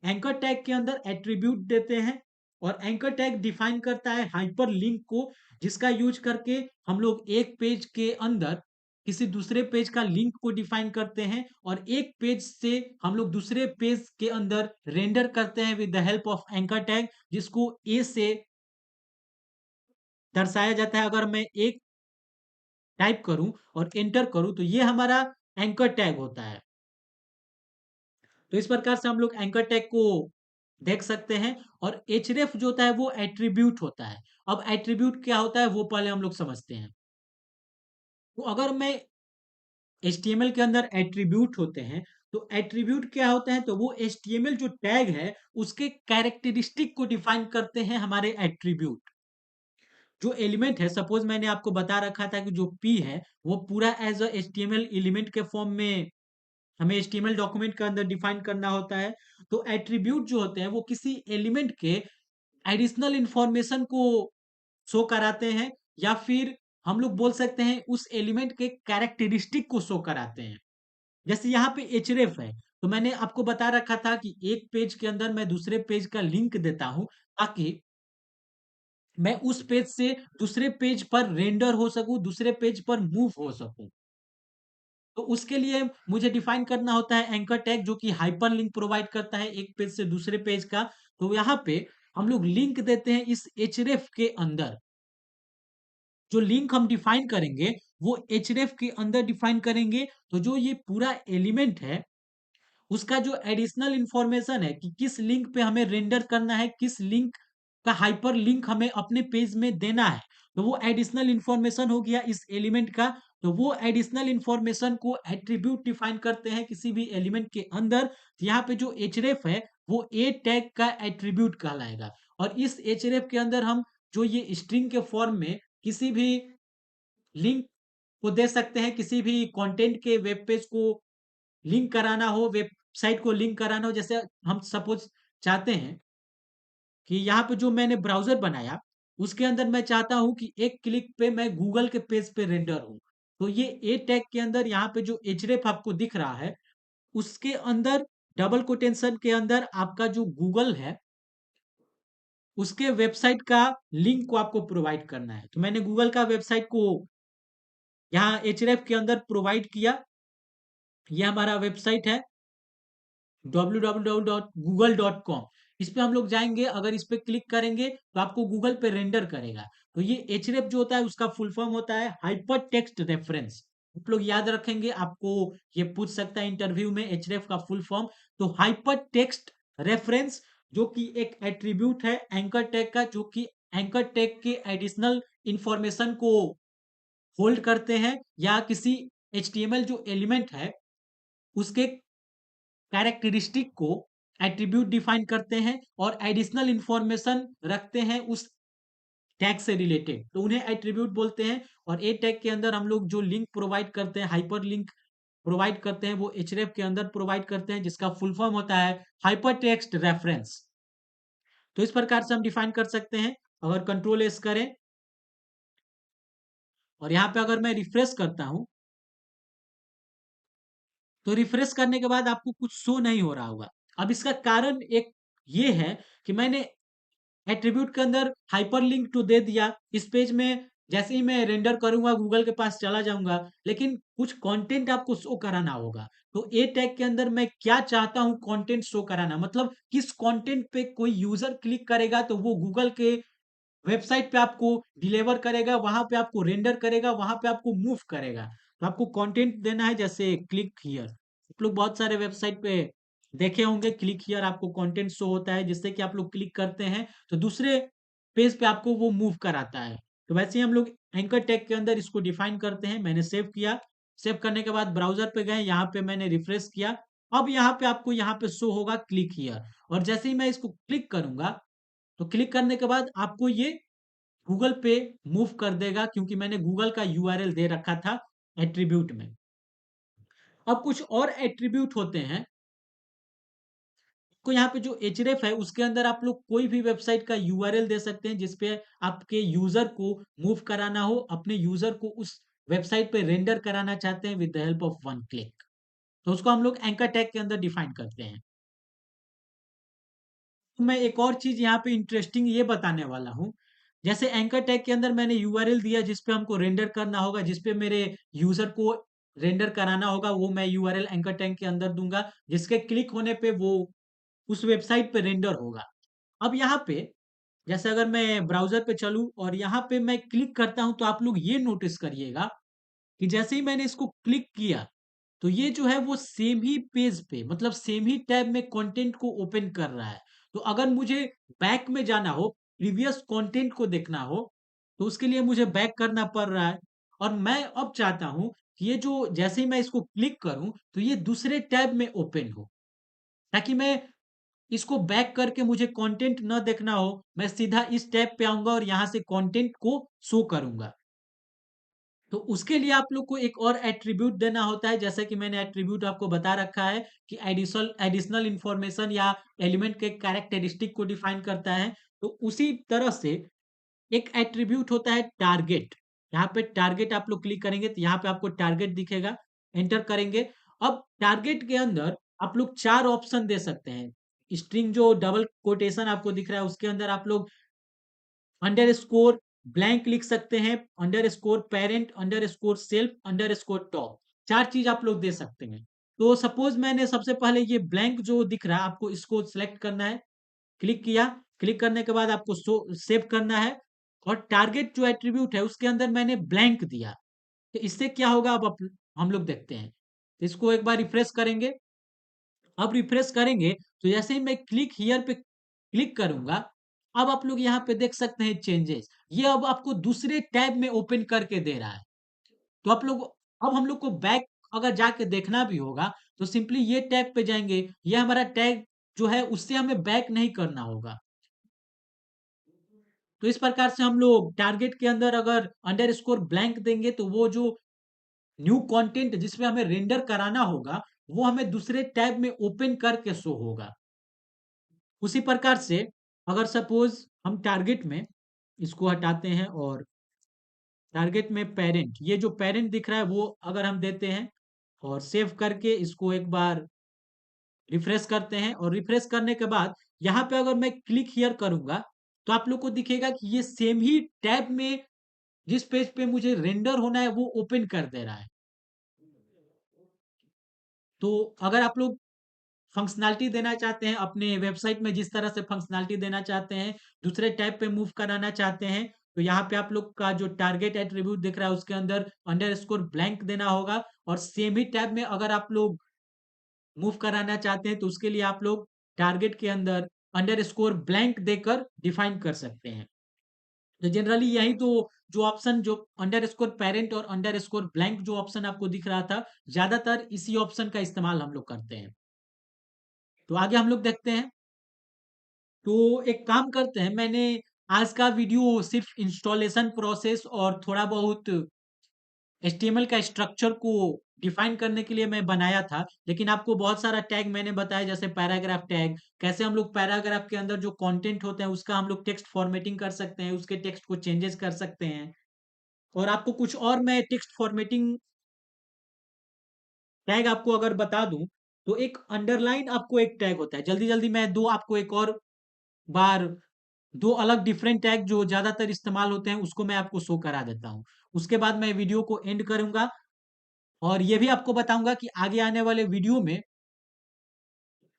एंकर टैग के अंदर एट्रीब्यूट देते हैं और एंकर टैग डिफाइन करता है हाइपर लिंक को, जिसका यूज करके हम लोग एक पेज के अंदर किसी दूसरे पेज का लिंक को डिफाइन करते हैं और एक पेज से हम लोग दूसरे पेज के अंदर रेंडर करते हैं with the help of anchor tag, जिसको ए से दर्शाया जाता है। अगर मैं एक टाइप करूँ और एंटर करूँ तो ये हमारा एंकर टैग होता है। तो इस प्रकार से हम लोग एंकर टैग को देख सकते हैं और href जो होता है वो एट्रीब्यूट होता है। अब एट्रीब्यूट क्या होता है वो पहले हम लोग समझते हैं। तो अगर मैं एचटीएमएल के अंदर एट्रीब्यूट होते हैं, तो एट्रीब्यूट क्या होता है तो वो एचटीएमएल जो टैग है उसके कैरेक्टरिस्टिक को डिफाइन करते हैं हमारे एट्रीब्यूट। जो एलिमेंट है सपोज मैंने आपको बता रखा था कि जो p है वो पूरा एज अ एचटीएमएल एलिमेंट के फॉर्म में हमें एचटीएमएल डॉक्यूमेंट के अंदर डिफाइन करना होता है। तो एट्रीब्यूट जो होते हैं वो किसी एलिमेंट के एडिशनल इंफॉर्मेशन को शो कराते हैं या फिर हम लोग बोल सकते हैं उस एलिमेंट के कैरेक्टरिस्टिक को शो कराते हैं। जैसे यहाँ पे एचरेफ है तो मैंने आपको बता रखा था कि एक पेज के अंदर मैं दूसरे पेज का लिंक देता हूं ताकि मैं उस पेज से दूसरे पेज पर रेंडर हो सकूं, दूसरे पेज पर मूव हो सकूं। तो उसके लिए मुझे डिफाइन करना होता है एंकर टैग जो कि हाइपर लिंक प्रोवाइड करता है एक पेज से दूसरे पेज का। तो यहाँ पे हम लोग लिंक देते हैं इस एचरेफ के अंदर। जो लिंक हम डिफाइन करेंगे वो एचरेफ के अंदर डिफाइन करेंगे। तो जो ये पूरा एलिमेंट है उसका जो एडिशनल इंफॉर्मेशन है कि किस लिंक पे हमें रेंडर करना है, किस लिंक का हाइपर लिंक हमें अपने पेज में देना है, तो वो एडिशनल इंफॉर्मेशन हो गया इस एलिमेंट का। तो वो एडिशनल इंफॉर्मेशन को एट्रीब्यूट डिफाइन करते हैं किसी भी एलिमेंट के अंदर। तो यहाँ पे जो एचरेफ है वो ए टैग का एट्रीब्यूट कहलाएगा और इस एचरेफ के अंदर हम जो ये स्ट्रिंग के फॉर्म में किसी भी लिंक को दे सकते हैं, किसी भी कंटेंट के वेब पेज को लिंक कराना हो, वेबसाइट को लिंक कराना हो। जैसे हम सपोज चाहते हैं कि यहाँ पे जो मैंने ब्राउज़र बनाया, उसके अंदर मैं चाहता हूँ कि एक क्लिक पे मैं गूगल के पेज पे रेंडर हूँ। तो ये ए टैग के अंदर यहाँ पे जो href आपको दिख रहा है, उसके अंदर डबल कोटेशन के अंदर आपका जो गूगल है, उसके वेबसाइट का लिंक को आपको प्रोवाइड करना है। तो मैंने गूगल का वेबसाइट को यहाँ href के अंदर प्रोवाइड किया। ये हमारा वेबसाइट है www.google.com। इस पे हम लोग जाएंगे, अगर इस पे क्लिक करेंगे तो आपको गूगल पे रेंडर करेगा। तो ये एचरेफ जो होता है उसका फुल फॉर्म होता है हाइपर टेक्स्ट रेफरेंस। आप लोग याद रखेंगे, आपको ये पूछ सकता है इंटरव्यू में एचरेफ का फुल फॉर्म। तो हाइपर टेक्स्ट रेफरेंस जो कि एक एट्रीब्यूट है एंकर टैग का, जो कि एंकर टैग के एडिशनल इंफॉर्मेशन को होल्ड करते हैं या किसी एचटीएमएल जो एलिमेंट है उसके कैरेक्टरिस्टिक को एट्रीब्यूट डिफाइन करते हैं और एडिशनल इंफॉर्मेशन रखते हैं उस टैग से रिलेटेड, तो उन्हें एट्रीब्यूट बोलते हैं। और ए टैग के अंदर हम लोग जो लिंक प्रोवाइड करते हैं, हाइपर लिंक प्रोवाइड करते हैं, वो एचरेफ के अंदर प्रोवाइड करते हैं जिसका फुल फॉर्म होता है हाइपर टेक्स्ट रेफरेंस। तो इस प्रकार से हम डिफाइन कर सकते हैं। अगर कंट्रोल एस करें और यहाँ पे अगर मैं रिफ्रेश करता हूं तो रिफ्रेश करने के बाद आपको कुछ शो नहीं हो रहा होगा। अब इसका कारण एक ये है कि मैंने एट्रीब्यूट के अंदर हाइपरलिंक टू दे दिया। इस पेज में जैसे ही मैं रेंडर करूंगा गूगल के पास चला जाऊंगा, लेकिन कुछ कंटेंट आपको शो कराना होगा। तो ए टैग के अंदर मैं क्या चाहता हूं कंटेंट शो कराना, मतलब किस कंटेंट पे कोई यूजर क्लिक करेगा तो वो गूगल के वेबसाइट पे आपको डिलीवर करेगा, वहां पे आपको रेंडर करेगा, वहां पे आपको मूव करेगा। तो आपको कंटेंट देना है जैसे क्लिक हियर। आप लोग बहुत सारे वेबसाइट पे देखे होंगे क्लिक हियर, आपको कंटेंट शो होता है जिससे कि आप लोग क्लिक करते हैं तो दूसरे पेज पे आपको वो मूव कराता है। तो वैसे ही हम लोग एंकर टैग के अंदर इसको डिफाइन करते हैं। मैंने सेव किया, सेव करने के बाद ब्राउजर पे गए, यहाँ पे मैंने रिफ्रेश किया। अब यहाँ पे आपको यहाँ पे शो होगा क्लिक हियर और जैसे ही मैं इसको क्लिक करूंगा तो क्लिक करने के बाद आपको ये गूगल पे मूव कर देगा क्योंकि मैंने गूगल का यूआरएल दे रखा था एट्रीब्यूट में। अब कुछ और एट्रीब्यूट होते हैं, तो यहाँ पे जो एचरेफ है उसके अंदर आप लोग कोई भी वेबसाइट का यूआरएल दे सकते हैं जिसपे आपके यूजर को मूव कराना हो, अपने यूजर को उस वेबसाइट पे रेंडर कराना चाहते हैं with the help of one click. तो उसको हम लोग एंकर टैग के अंदर डिफाइन करते हैं। तो मैं एक और चीज यहाँ पे इंटरेस्टिंग ये बताने वाला हूँ। जैसे एंकर टैग के अंदर मैंने यूआरएल दिया जिसपे हमको रेंडर करना होगा, जिसपे मेरे यूजर को रेंडर कराना होगा, वो मैं यूआरएल एंकर टैग के अंदर दूंगा जिसके क्लिक होने पे वो उस वेबसाइट पे रेंडर होगा। अब यहाँ पे जैसे अगर मैं ब्राउज़र पे चलूँ और यहाँ पे मैं क्लिक करता हूँ तो आप लोग ये नोटिस करिएगा कि जैसे ही मैंने इसको क्लिक किया, तो ये जो है वो सेम ही पेज पे मतलब सेम ही टैब में कंटेंट को ओपन कर रहा है। तो अगर मुझे बैक में जाना हो, प्रीवियस कंटेंट को देखना हो, तो उसके लिए मुझे बैक करना पड़ रहा है। और मैं अब चाहता हूँ कि ये जो जैसे ही मैं इसको क्लिक करूँ, तो ये दूसरे टैब में ओपन हो, ताकि मैं इसको बैक करके मुझे कंटेंट ना देखना हो, मैं सीधा इस टैब पे आऊँगा और यहाँ से कंटेंट को शो करूँगा। तो उसके लिए आप लोग को एक और एट्रीब्यूट देना होता है, जैसा कि मैंने एट्रीब्यूट आपको बता रखा है कि एडिशनल एडिशनल इंफॉर्मेशन या एलिमेंट के कैरेक्टरिस्टिक को डिफाइन करता है। तो उसी तरह से एक एट्रीब्यूट होता है टारगेट। यहाँ पे टारगेट आप लोग क्लिक करेंगे तो यहाँ पे आपको टारगेट दिखेगा, एंटर करेंगे। अब टारगेट के अंदर आप लोग 4 ऑप्शन दे सकते हैं। स्ट्रिंग जो डबल कोटेशन आपको दिख रहा है उसके अंदर आप लोग अंडरस्कोर ब्लैंक लिख सकते हैं, underscore parent, underscore self, underscore top. 4 चीज़ आप लोग दे सकते हैं। तो सपोज़ मैंने सबसे पहले ये ब्लैंक जो दिख रहा है आपको इसको सिलेक्ट करना है, क्लिक किया, क्लिक करने के बाद आपको सेव करना है और टारगेट जो एट्रीब्यूट है उसके अंदर मैंने ब्लैंक दिया। तो इससे क्या होगा अब हम लोग देखते हैं। इसको एक बार रिफ्रेश करेंगे। अब रिफ्रेश करेंगे तो जैसे ही मैं क्लिक हियर पे क्लिक करूंगा, अब आप लोग यहाँ पे देख सकते हैं चेंजेस। ये अब आपको दूसरे टैब में ओपन करके दे रहा है। तो आप लोग अब हम लोग को बैक अगर जाके देखना भी होगा तो सिंपली ये टैब पे जाएंगे। ये हमारा टैग जो है उससे हमें बैक नहीं करना होगा। तो इस प्रकार से हम लोग टारगेट के अंदर अगर अंडरस्कोर ब्लैंक देंगे तो वो जो न्यू कंटेंट जिसमें हमें रेंडर कराना होगा वो हमें दूसरे टैब में ओपन करके शो होगा। उसी प्रकार से अगर सपोज हम टारगेट में इसको हटाते हैं और टारगेट में पेरेंट, ये जो पेरेंट दिख रहा है वो अगर हम देते हैं और सेव करके इसको एक बार रिफ्रेश करते हैं और रिफ्रेश करने के बाद यहाँ पे अगर मैं क्लिक हियर करूंगा तो आप लोग को दिखेगा कि ये सेम ही टैब में जिस पेज पे मुझे रेंडर होना है वो ओपन कर दे रहा है। तो अगर आप लोग फंक्शनैलिटी देना चाहते हैं अपने वेबसाइट में, जिस तरह से फंक्शनैलिटी देना चाहते हैं, दूसरे टैब पे मूव कराना चाहते हैं, तो यहाँ पे आप लोग का जो टारगेट एट्रीब्यूट दिख रहा है उसके अंदर अंडरस्कोर ब्लैंक देना होगा और सेम ही टैब में अगर आप लोग मूव कराना चाहते हैं तो उसके लिए आप लोग टारगेट के अंदर अंडरस्कोर ब्लैंक देकर डिफाइन कर सकते हैं। तो जनरली यही तो जो ऑप्शन जो अंडरस्कोर पेरेंट और अंडरस्कोर ब्लैंक जो ऑप्शन आपको दिख रहा था, ज्यादातर इसी ऑप्शन का इस्तेमाल हम लोग करते हैं। तो आगे हम लोग देखते हैं। तो एक काम करते हैं, मैंने आज का वीडियो सिर्फ इंस्टॉलेशन प्रोसेस और थोड़ा बहुत एचटीएमएल का स्ट्रक्चर को डिफाइन करने के लिए मैं बनाया था, लेकिन आपको बहुत सारा टैग मैंने बताया जैसे पैराग्राफ टैग, कैसे हम लोग पैराग्राफ के अंदर जो कंटेंट होते हैं उसका हम लोग टेक्स्ट फॉर्मेटिंग कर सकते हैं, उसके टेक्स्ट को चेंजेस कर सकते हैं। और आपको कुछ और मैं टेक्स्ट फॉर्मेटिंग टैग आपको अगर बता दूं, तो एक अंडरलाइन आपको एक टैग होता है। जल्दी जल्दी मैं दो आपको एक और बार दो अलग डिफरेंट टैग जो ज्यादातर इस्तेमाल होते हैं उसको मैं आपको शो करा देता हूँ। उसके बाद मैं वीडियो को एंड करूंगा और ये भी आपको बताऊंगा कि आगे आने वाले वीडियो में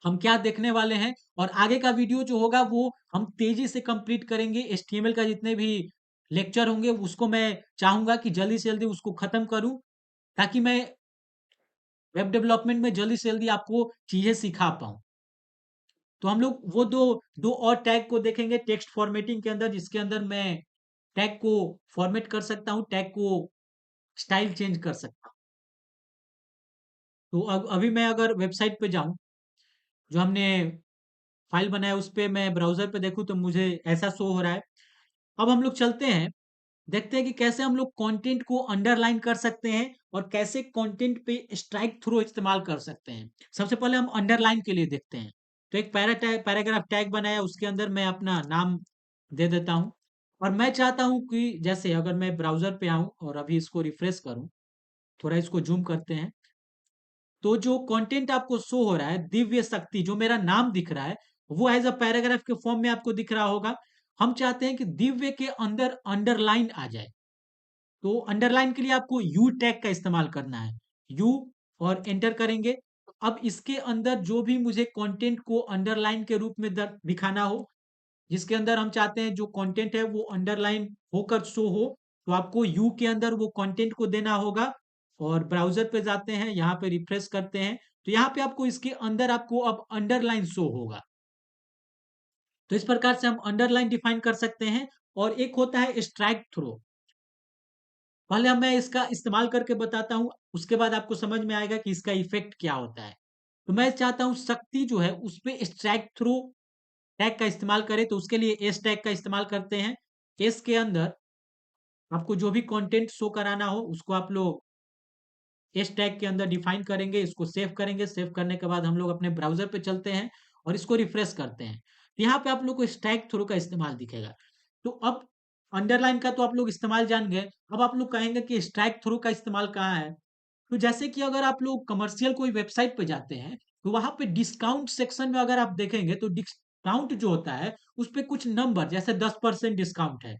हम क्या देखने वाले हैं। और आगे का वीडियो जो होगा वो हम तेजी से कंप्लीट करेंगे। एचटीएमएल का जितने भी लेक्चर होंगे उसको मैं चाहूंगा कि जल्दी से जल्दी उसको खत्म करूं, ताकि मैं वेब डेवलपमेंट में जल्दी से जल्दी आपको चीजें सिखा पाऊं। तो हम लोग वो दो दो और टैग को देखेंगे टेक्स्ट फॉर्मेटिंग के अंदर, जिसके अंदर मैं टैग को फॉर्मेट कर सकता हूँ, टैग को स्टाइल चेंज कर सकता हूँ। तो अब अभी मैं अगर वेबसाइट पे जाऊं, जो हमने फाइल बनाया उस पे मैं ब्राउजर पे देखूं तो मुझे ऐसा शो हो रहा है। अब हम लोग चलते हैं, देखते हैं कि कैसे हम लोग कंटेंट को अंडरलाइन कर सकते हैं और कैसे कंटेंट पे स्ट्राइक थ्रो इस्तेमाल कर सकते हैं। सबसे पहले हम अंडरलाइन के लिए देखते हैं। तो एक पैराग्राफ टैग बनाया, उसके अंदर मैं अपना नाम दे देता हूं। और मैं चाहता हूं कि जैसे अगर मैं ब्राउजर पे आऊं और अभी इसको रिफ्रेश करूं, थोड़ा इसको जूम करते हैं, तो जो कंटेंट आपको शो हो रहा है दिव्य शक्ति, जो मेरा नाम दिख रहा है वो एज अ पैराग्राफ के फॉर्म में आपको दिख रहा होगा। हम चाहते हैं कि दिव्य के अंदर अंडरलाइन आ जाए। तो अंडरलाइन के लिए आपको यू टैग का इस्तेमाल करना है, यू, और एंटर करेंगे। अब इसके अंदर जो भी मुझे कंटेंट को अंडरलाइन के रूप में दिखाना हो, जिसके अंदर हम चाहते हैं जो कंटेंट है वो अंडरलाइन होकर शो हो, तो आपको यू के अंदर वो कंटेंट को देना होगा और ब्राउज़र पे जाते हैं, यहाँ पे रिफ्रेश करते हैं, तो यहाँ पे आपको इसके अंदर आपको अब अंडरलाइन शो होगा। तो इस प्रकार से हम अंडरलाइन डिफाइन कर सकते हैं और एक होता है स्ट्राइक थ्रो। पहले अब मैं इसका इस्तेमाल करके बताता हूँ, उसके बाद आपको समझ में आएगा कि इसका इफ़ेक्ट क्या होता है। तो मैं चाहता हूँ शक्ति जो है उसपे स्ट्राइक थ्रो टैग का इस्तेमाल करें, तो उसके लिए एस टैग का इस्तेमाल करते हैं। एस के अंदर आपको जो भी कंटेंट शो कराना हो उसको आप लोग एस टैग के अंदर डिफाइन करेंगे, इसको सेव करेंगे, सेव करने के बाद हम लोग अपने ब्राउज़र पे चलते हैं और इसको रिफ्रेश करते हैं। तो यहाँ पे आप लोग को स्ट्राइक थ्रो का इस्तेमाल दिखेगा। तो अब अंडरलाइन का तो आप लोग इस्तेमाल जान गए, अब आप लोग कहेंगे कि स्ट्राइक थ्रो का इस्तेमाल कहाँ है? तो जैसे कि अगर आप लोग कमर्शियल कोई वेबसाइट पे जाते हैं, तो वहाँ पे डिस्काउंट सेक्शन में अगर आप देखेंगे तो डिस्काउंट जो होता है, उसपे कुछ नंबर जैसे 10% डिस्काउंट है।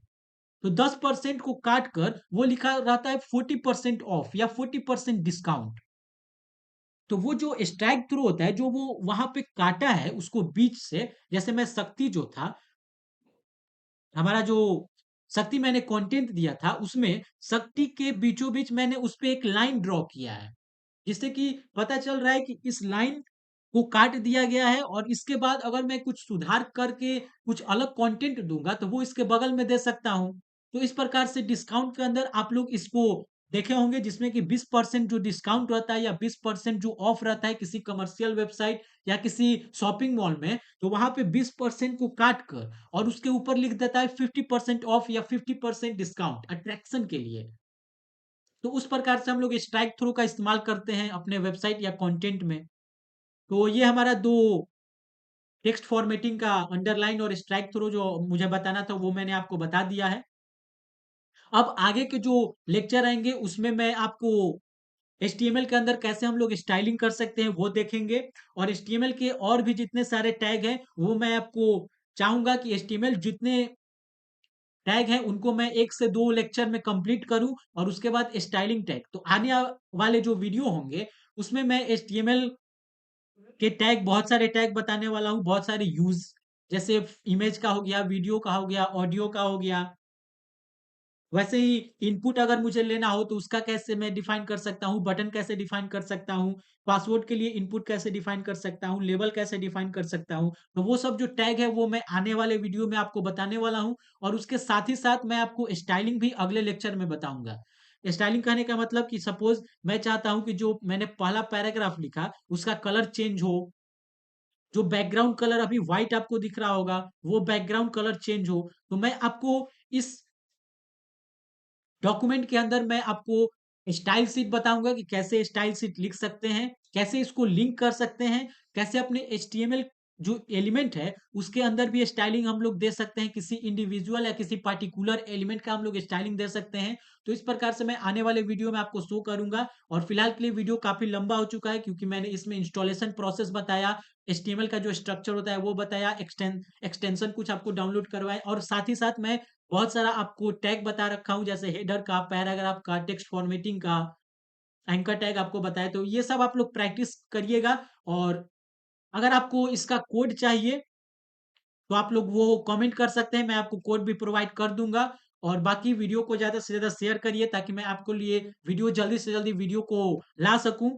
तो 10% को काट कर वो लिखा रहता है 40% ऑफ या 40% डिस्काउंट। तो वो जो स्ट्राइक थ्रू होता है, जो वो वहाँ पे काटा है उसको बीच से, जैसे मैं शक्ति जो था, हमारा जो शक्ति मैंने कंटेंट दिया था, उसमें शक्ति के बीचों-बीच मैंने उसपे एक लाइन ड्रॉ किया है। जिससे कि पता चल रहा है कि इस लाइन को काट दिया गया है और इसके बाद अगर मैं कुछ सुधार करके कुछ अलग कंटेंट दूँगा, तो वो इसके बगल में दे सकता हूँ। तो इस प्रकार से डिस्काउंट के अंदर आप लोग इसको देखे होंगे, जिसमें कि 20% जो डिस्काउंट रहता है या 20% जो ऑफ रहता है किसी कमर्शियल वेबसाइट या किसी शॉपिंग मॉल में, तो वहाँ पे 20% को काट कर और उसके ऊपर लिख देता है 50% ऑफ या 50% डिस्काउंट अट्रैक्शन के लिए। तो उस प्रकार से हम लोग स्ट्राइक थ्रू का इस्तेमाल करते हैं अपने वेबसाइट या कंटेंट में। तो ये हमारा 2 टेक्स्ट फॉर्मेटिंग का अंडरलाइन और स्ट्राइक थ्रू जो मुझे बताना था वो मैंने आपको बता दिया है। अब आगे के जो लेक्चर आएँगे उसमें मैं आपको एचटीएमएल के अंदर कैसे हम लोग स्टाइलिंग कर सकते हैं वो देखेंगे और एचटीएमएल के और भी जितने सारे टैग हैं वो मैं आपको चाहूँगा कि एचटीएमएल जितने टैग हैं उनको मैं 1 से 2 लेक्चर में कंप्लीट करूँ और उसके बाद स्टाइलिंग टैग। तो आने वाले जो वीडियो होंगे उसमें मैं एचटीएमएल के टैग, बहुत सारे टैग बताने वाला हूँ, बहुत सारे यूज़, जैसे इमेज का हो गया, वीडियो का हो गया, ऑडियो का हो गया। वैसे ही इनपुट अगर मुझे लेना हो तो उसका कैसे मैं डिफाइन कर सकता हूँ, बटन कैसे डिफाइन कर सकता हूँ, पासवर्ड के लिए इनपुट कैसे डिफाइन कर सकता हूँ, लेबल कैसे डिफाइन कर सकता हूँ। तो वो सब जो टैग है वो मैं आने वाले वीडियो में आपको बताने वाला हूँ और उसके साथ ही साथ मैं आपको स्टाइलिंग भी अगले लेक्चर में बताऊँगा। स्टाइलिंग कहने का मतलब कि सपोज़ मैं चाहता हूँ कि जो मैंने पहला पैराग्राफ लिखा उसका कलर चेंज हो, जो बैकग्राउंड कलर अभी व्हाइट आपको दिख रहा होगा, वो बैकग्राउंड कलर चेंज हो। तो मैं आपको इस डॉक्यूमेंट के अंदर मैं आपको स्टाइल शीट बताऊँगा कि कैसे स्टाइल शीट लिख सकते हैं, कैसे इसको लिंक कर सकते हैं, कैसे अपने एचटीएमएल जो एलिमेंट है, उसके अंदर भी स्टाइलिंग हम लोग दे सकते हैं, किसी इंडिविजुअल या किसी पार्टिकुलर एलिमेंट का हम लोग स्टाइलिंग दे सकते हैं। तो इस प्रकार से मैं आने वाले वीडियो में आपको शो करूँगा और फिलहाल के लिए वीडियो काफ़ी लंबा हो चुका है क्योंकि मैंने इसमें इंस्टॉलेशन प्रोसेस बताया, एचटीएमएल का जो स्ट्रक्चर होता है वो बताया, एक्सटेंशन कुछ आपको डाउनलोड करवाए और साथ ही साथ मैं बहुत सारा आपको टैग बता रखा हूँ जैसे हेडर का, पैराग्राफ का, टेक्स्ट फॉर्मेटिंग का, एंकर टैग आपको बताया, तो ये सब आप लोग प्रैक्टिस करिएगा और अगर आपको इसका कोड चाहिए तो आप लोग वो कमेंट कर सकते हैं, मैं आपको कोड भी प्रोवाइड कर दूँगा और बाकी वीडियो को ज़्यादा से ज़्यादा शेयर करिए ताकि मैं आपको लिए वीडियो जल्दी से जल्दी वीडियो को ला सकूँ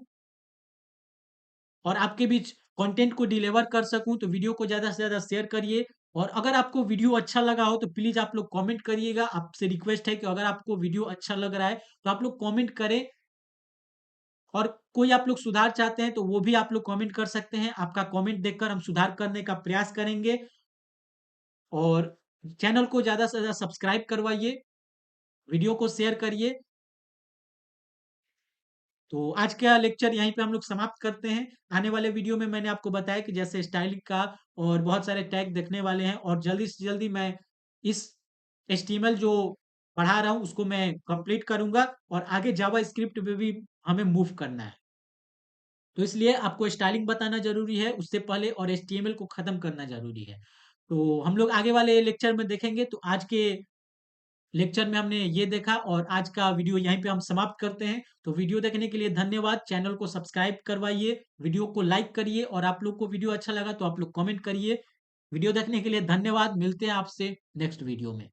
और आपके बीच कंटेंट को डिलीवर कर सकूँ, तो वीडियो को ज़्यादा से ज़्यादा शेयर करिए और अगर आपको वीडियो अच्छा लगा हो तो प्लीज़ आप लोग कमेंट करिएगा। आपसे रिक्वेस्ट है कि अगर आपको वीडियो अच्छा लग रहा है तो आप लोग कमेंट करें और कोई आप लोग सुधार चाहते हैं तो वो भी आप लोग कमेंट कर सकते हैं। आपका कमेंट देखकर हम सुधार करने का प्रयास करेंगे और चैनल को ज़्यादा से ज़्यादा सब्सक्राइब करवाइए, वीडियो को शेयर करिए। तो आज का लेक्चर यहीं पे हम लोग समाप्त करते हैं। आने वाले वीडियो में मैंने आपको बताया कि जैसे स्टाइलिंग का और बहुत सारे टैग देखने वाले हैं और जल्दी से जल्दी मैं इस एचटीएमएल जो पढ़ा रहा हूँ उसको मैं कंप्लीट करूँगा और आगे जावास्क्रिप्ट में भी हमें मूव करना है। तो इसलिए आपको स्टाइलिंग बताना ज़रूरी है उससे पहले और एचटीएमएल को ख़त्म करना ज़रूरी है। तो हम लोग आगे वाले लेक्चर में देखेंगे, तो आज के लेक्चर में हमने ये देखा और आज का वीडियो यहीं पे हम समाप्त करते हैं। तो वीडियो देखने के लिए धन्यवाद। चैनल को सब्सक्राइब करवाइए, वीडियो को लाइक करिए और आप लोग को वीडियो अच्छा लगा तो आप लोग कमेंट करिए। वीडियो देखने के लिए धन्यवाद। मिलते हैं आपसे नेक्स्ट वीडियो में।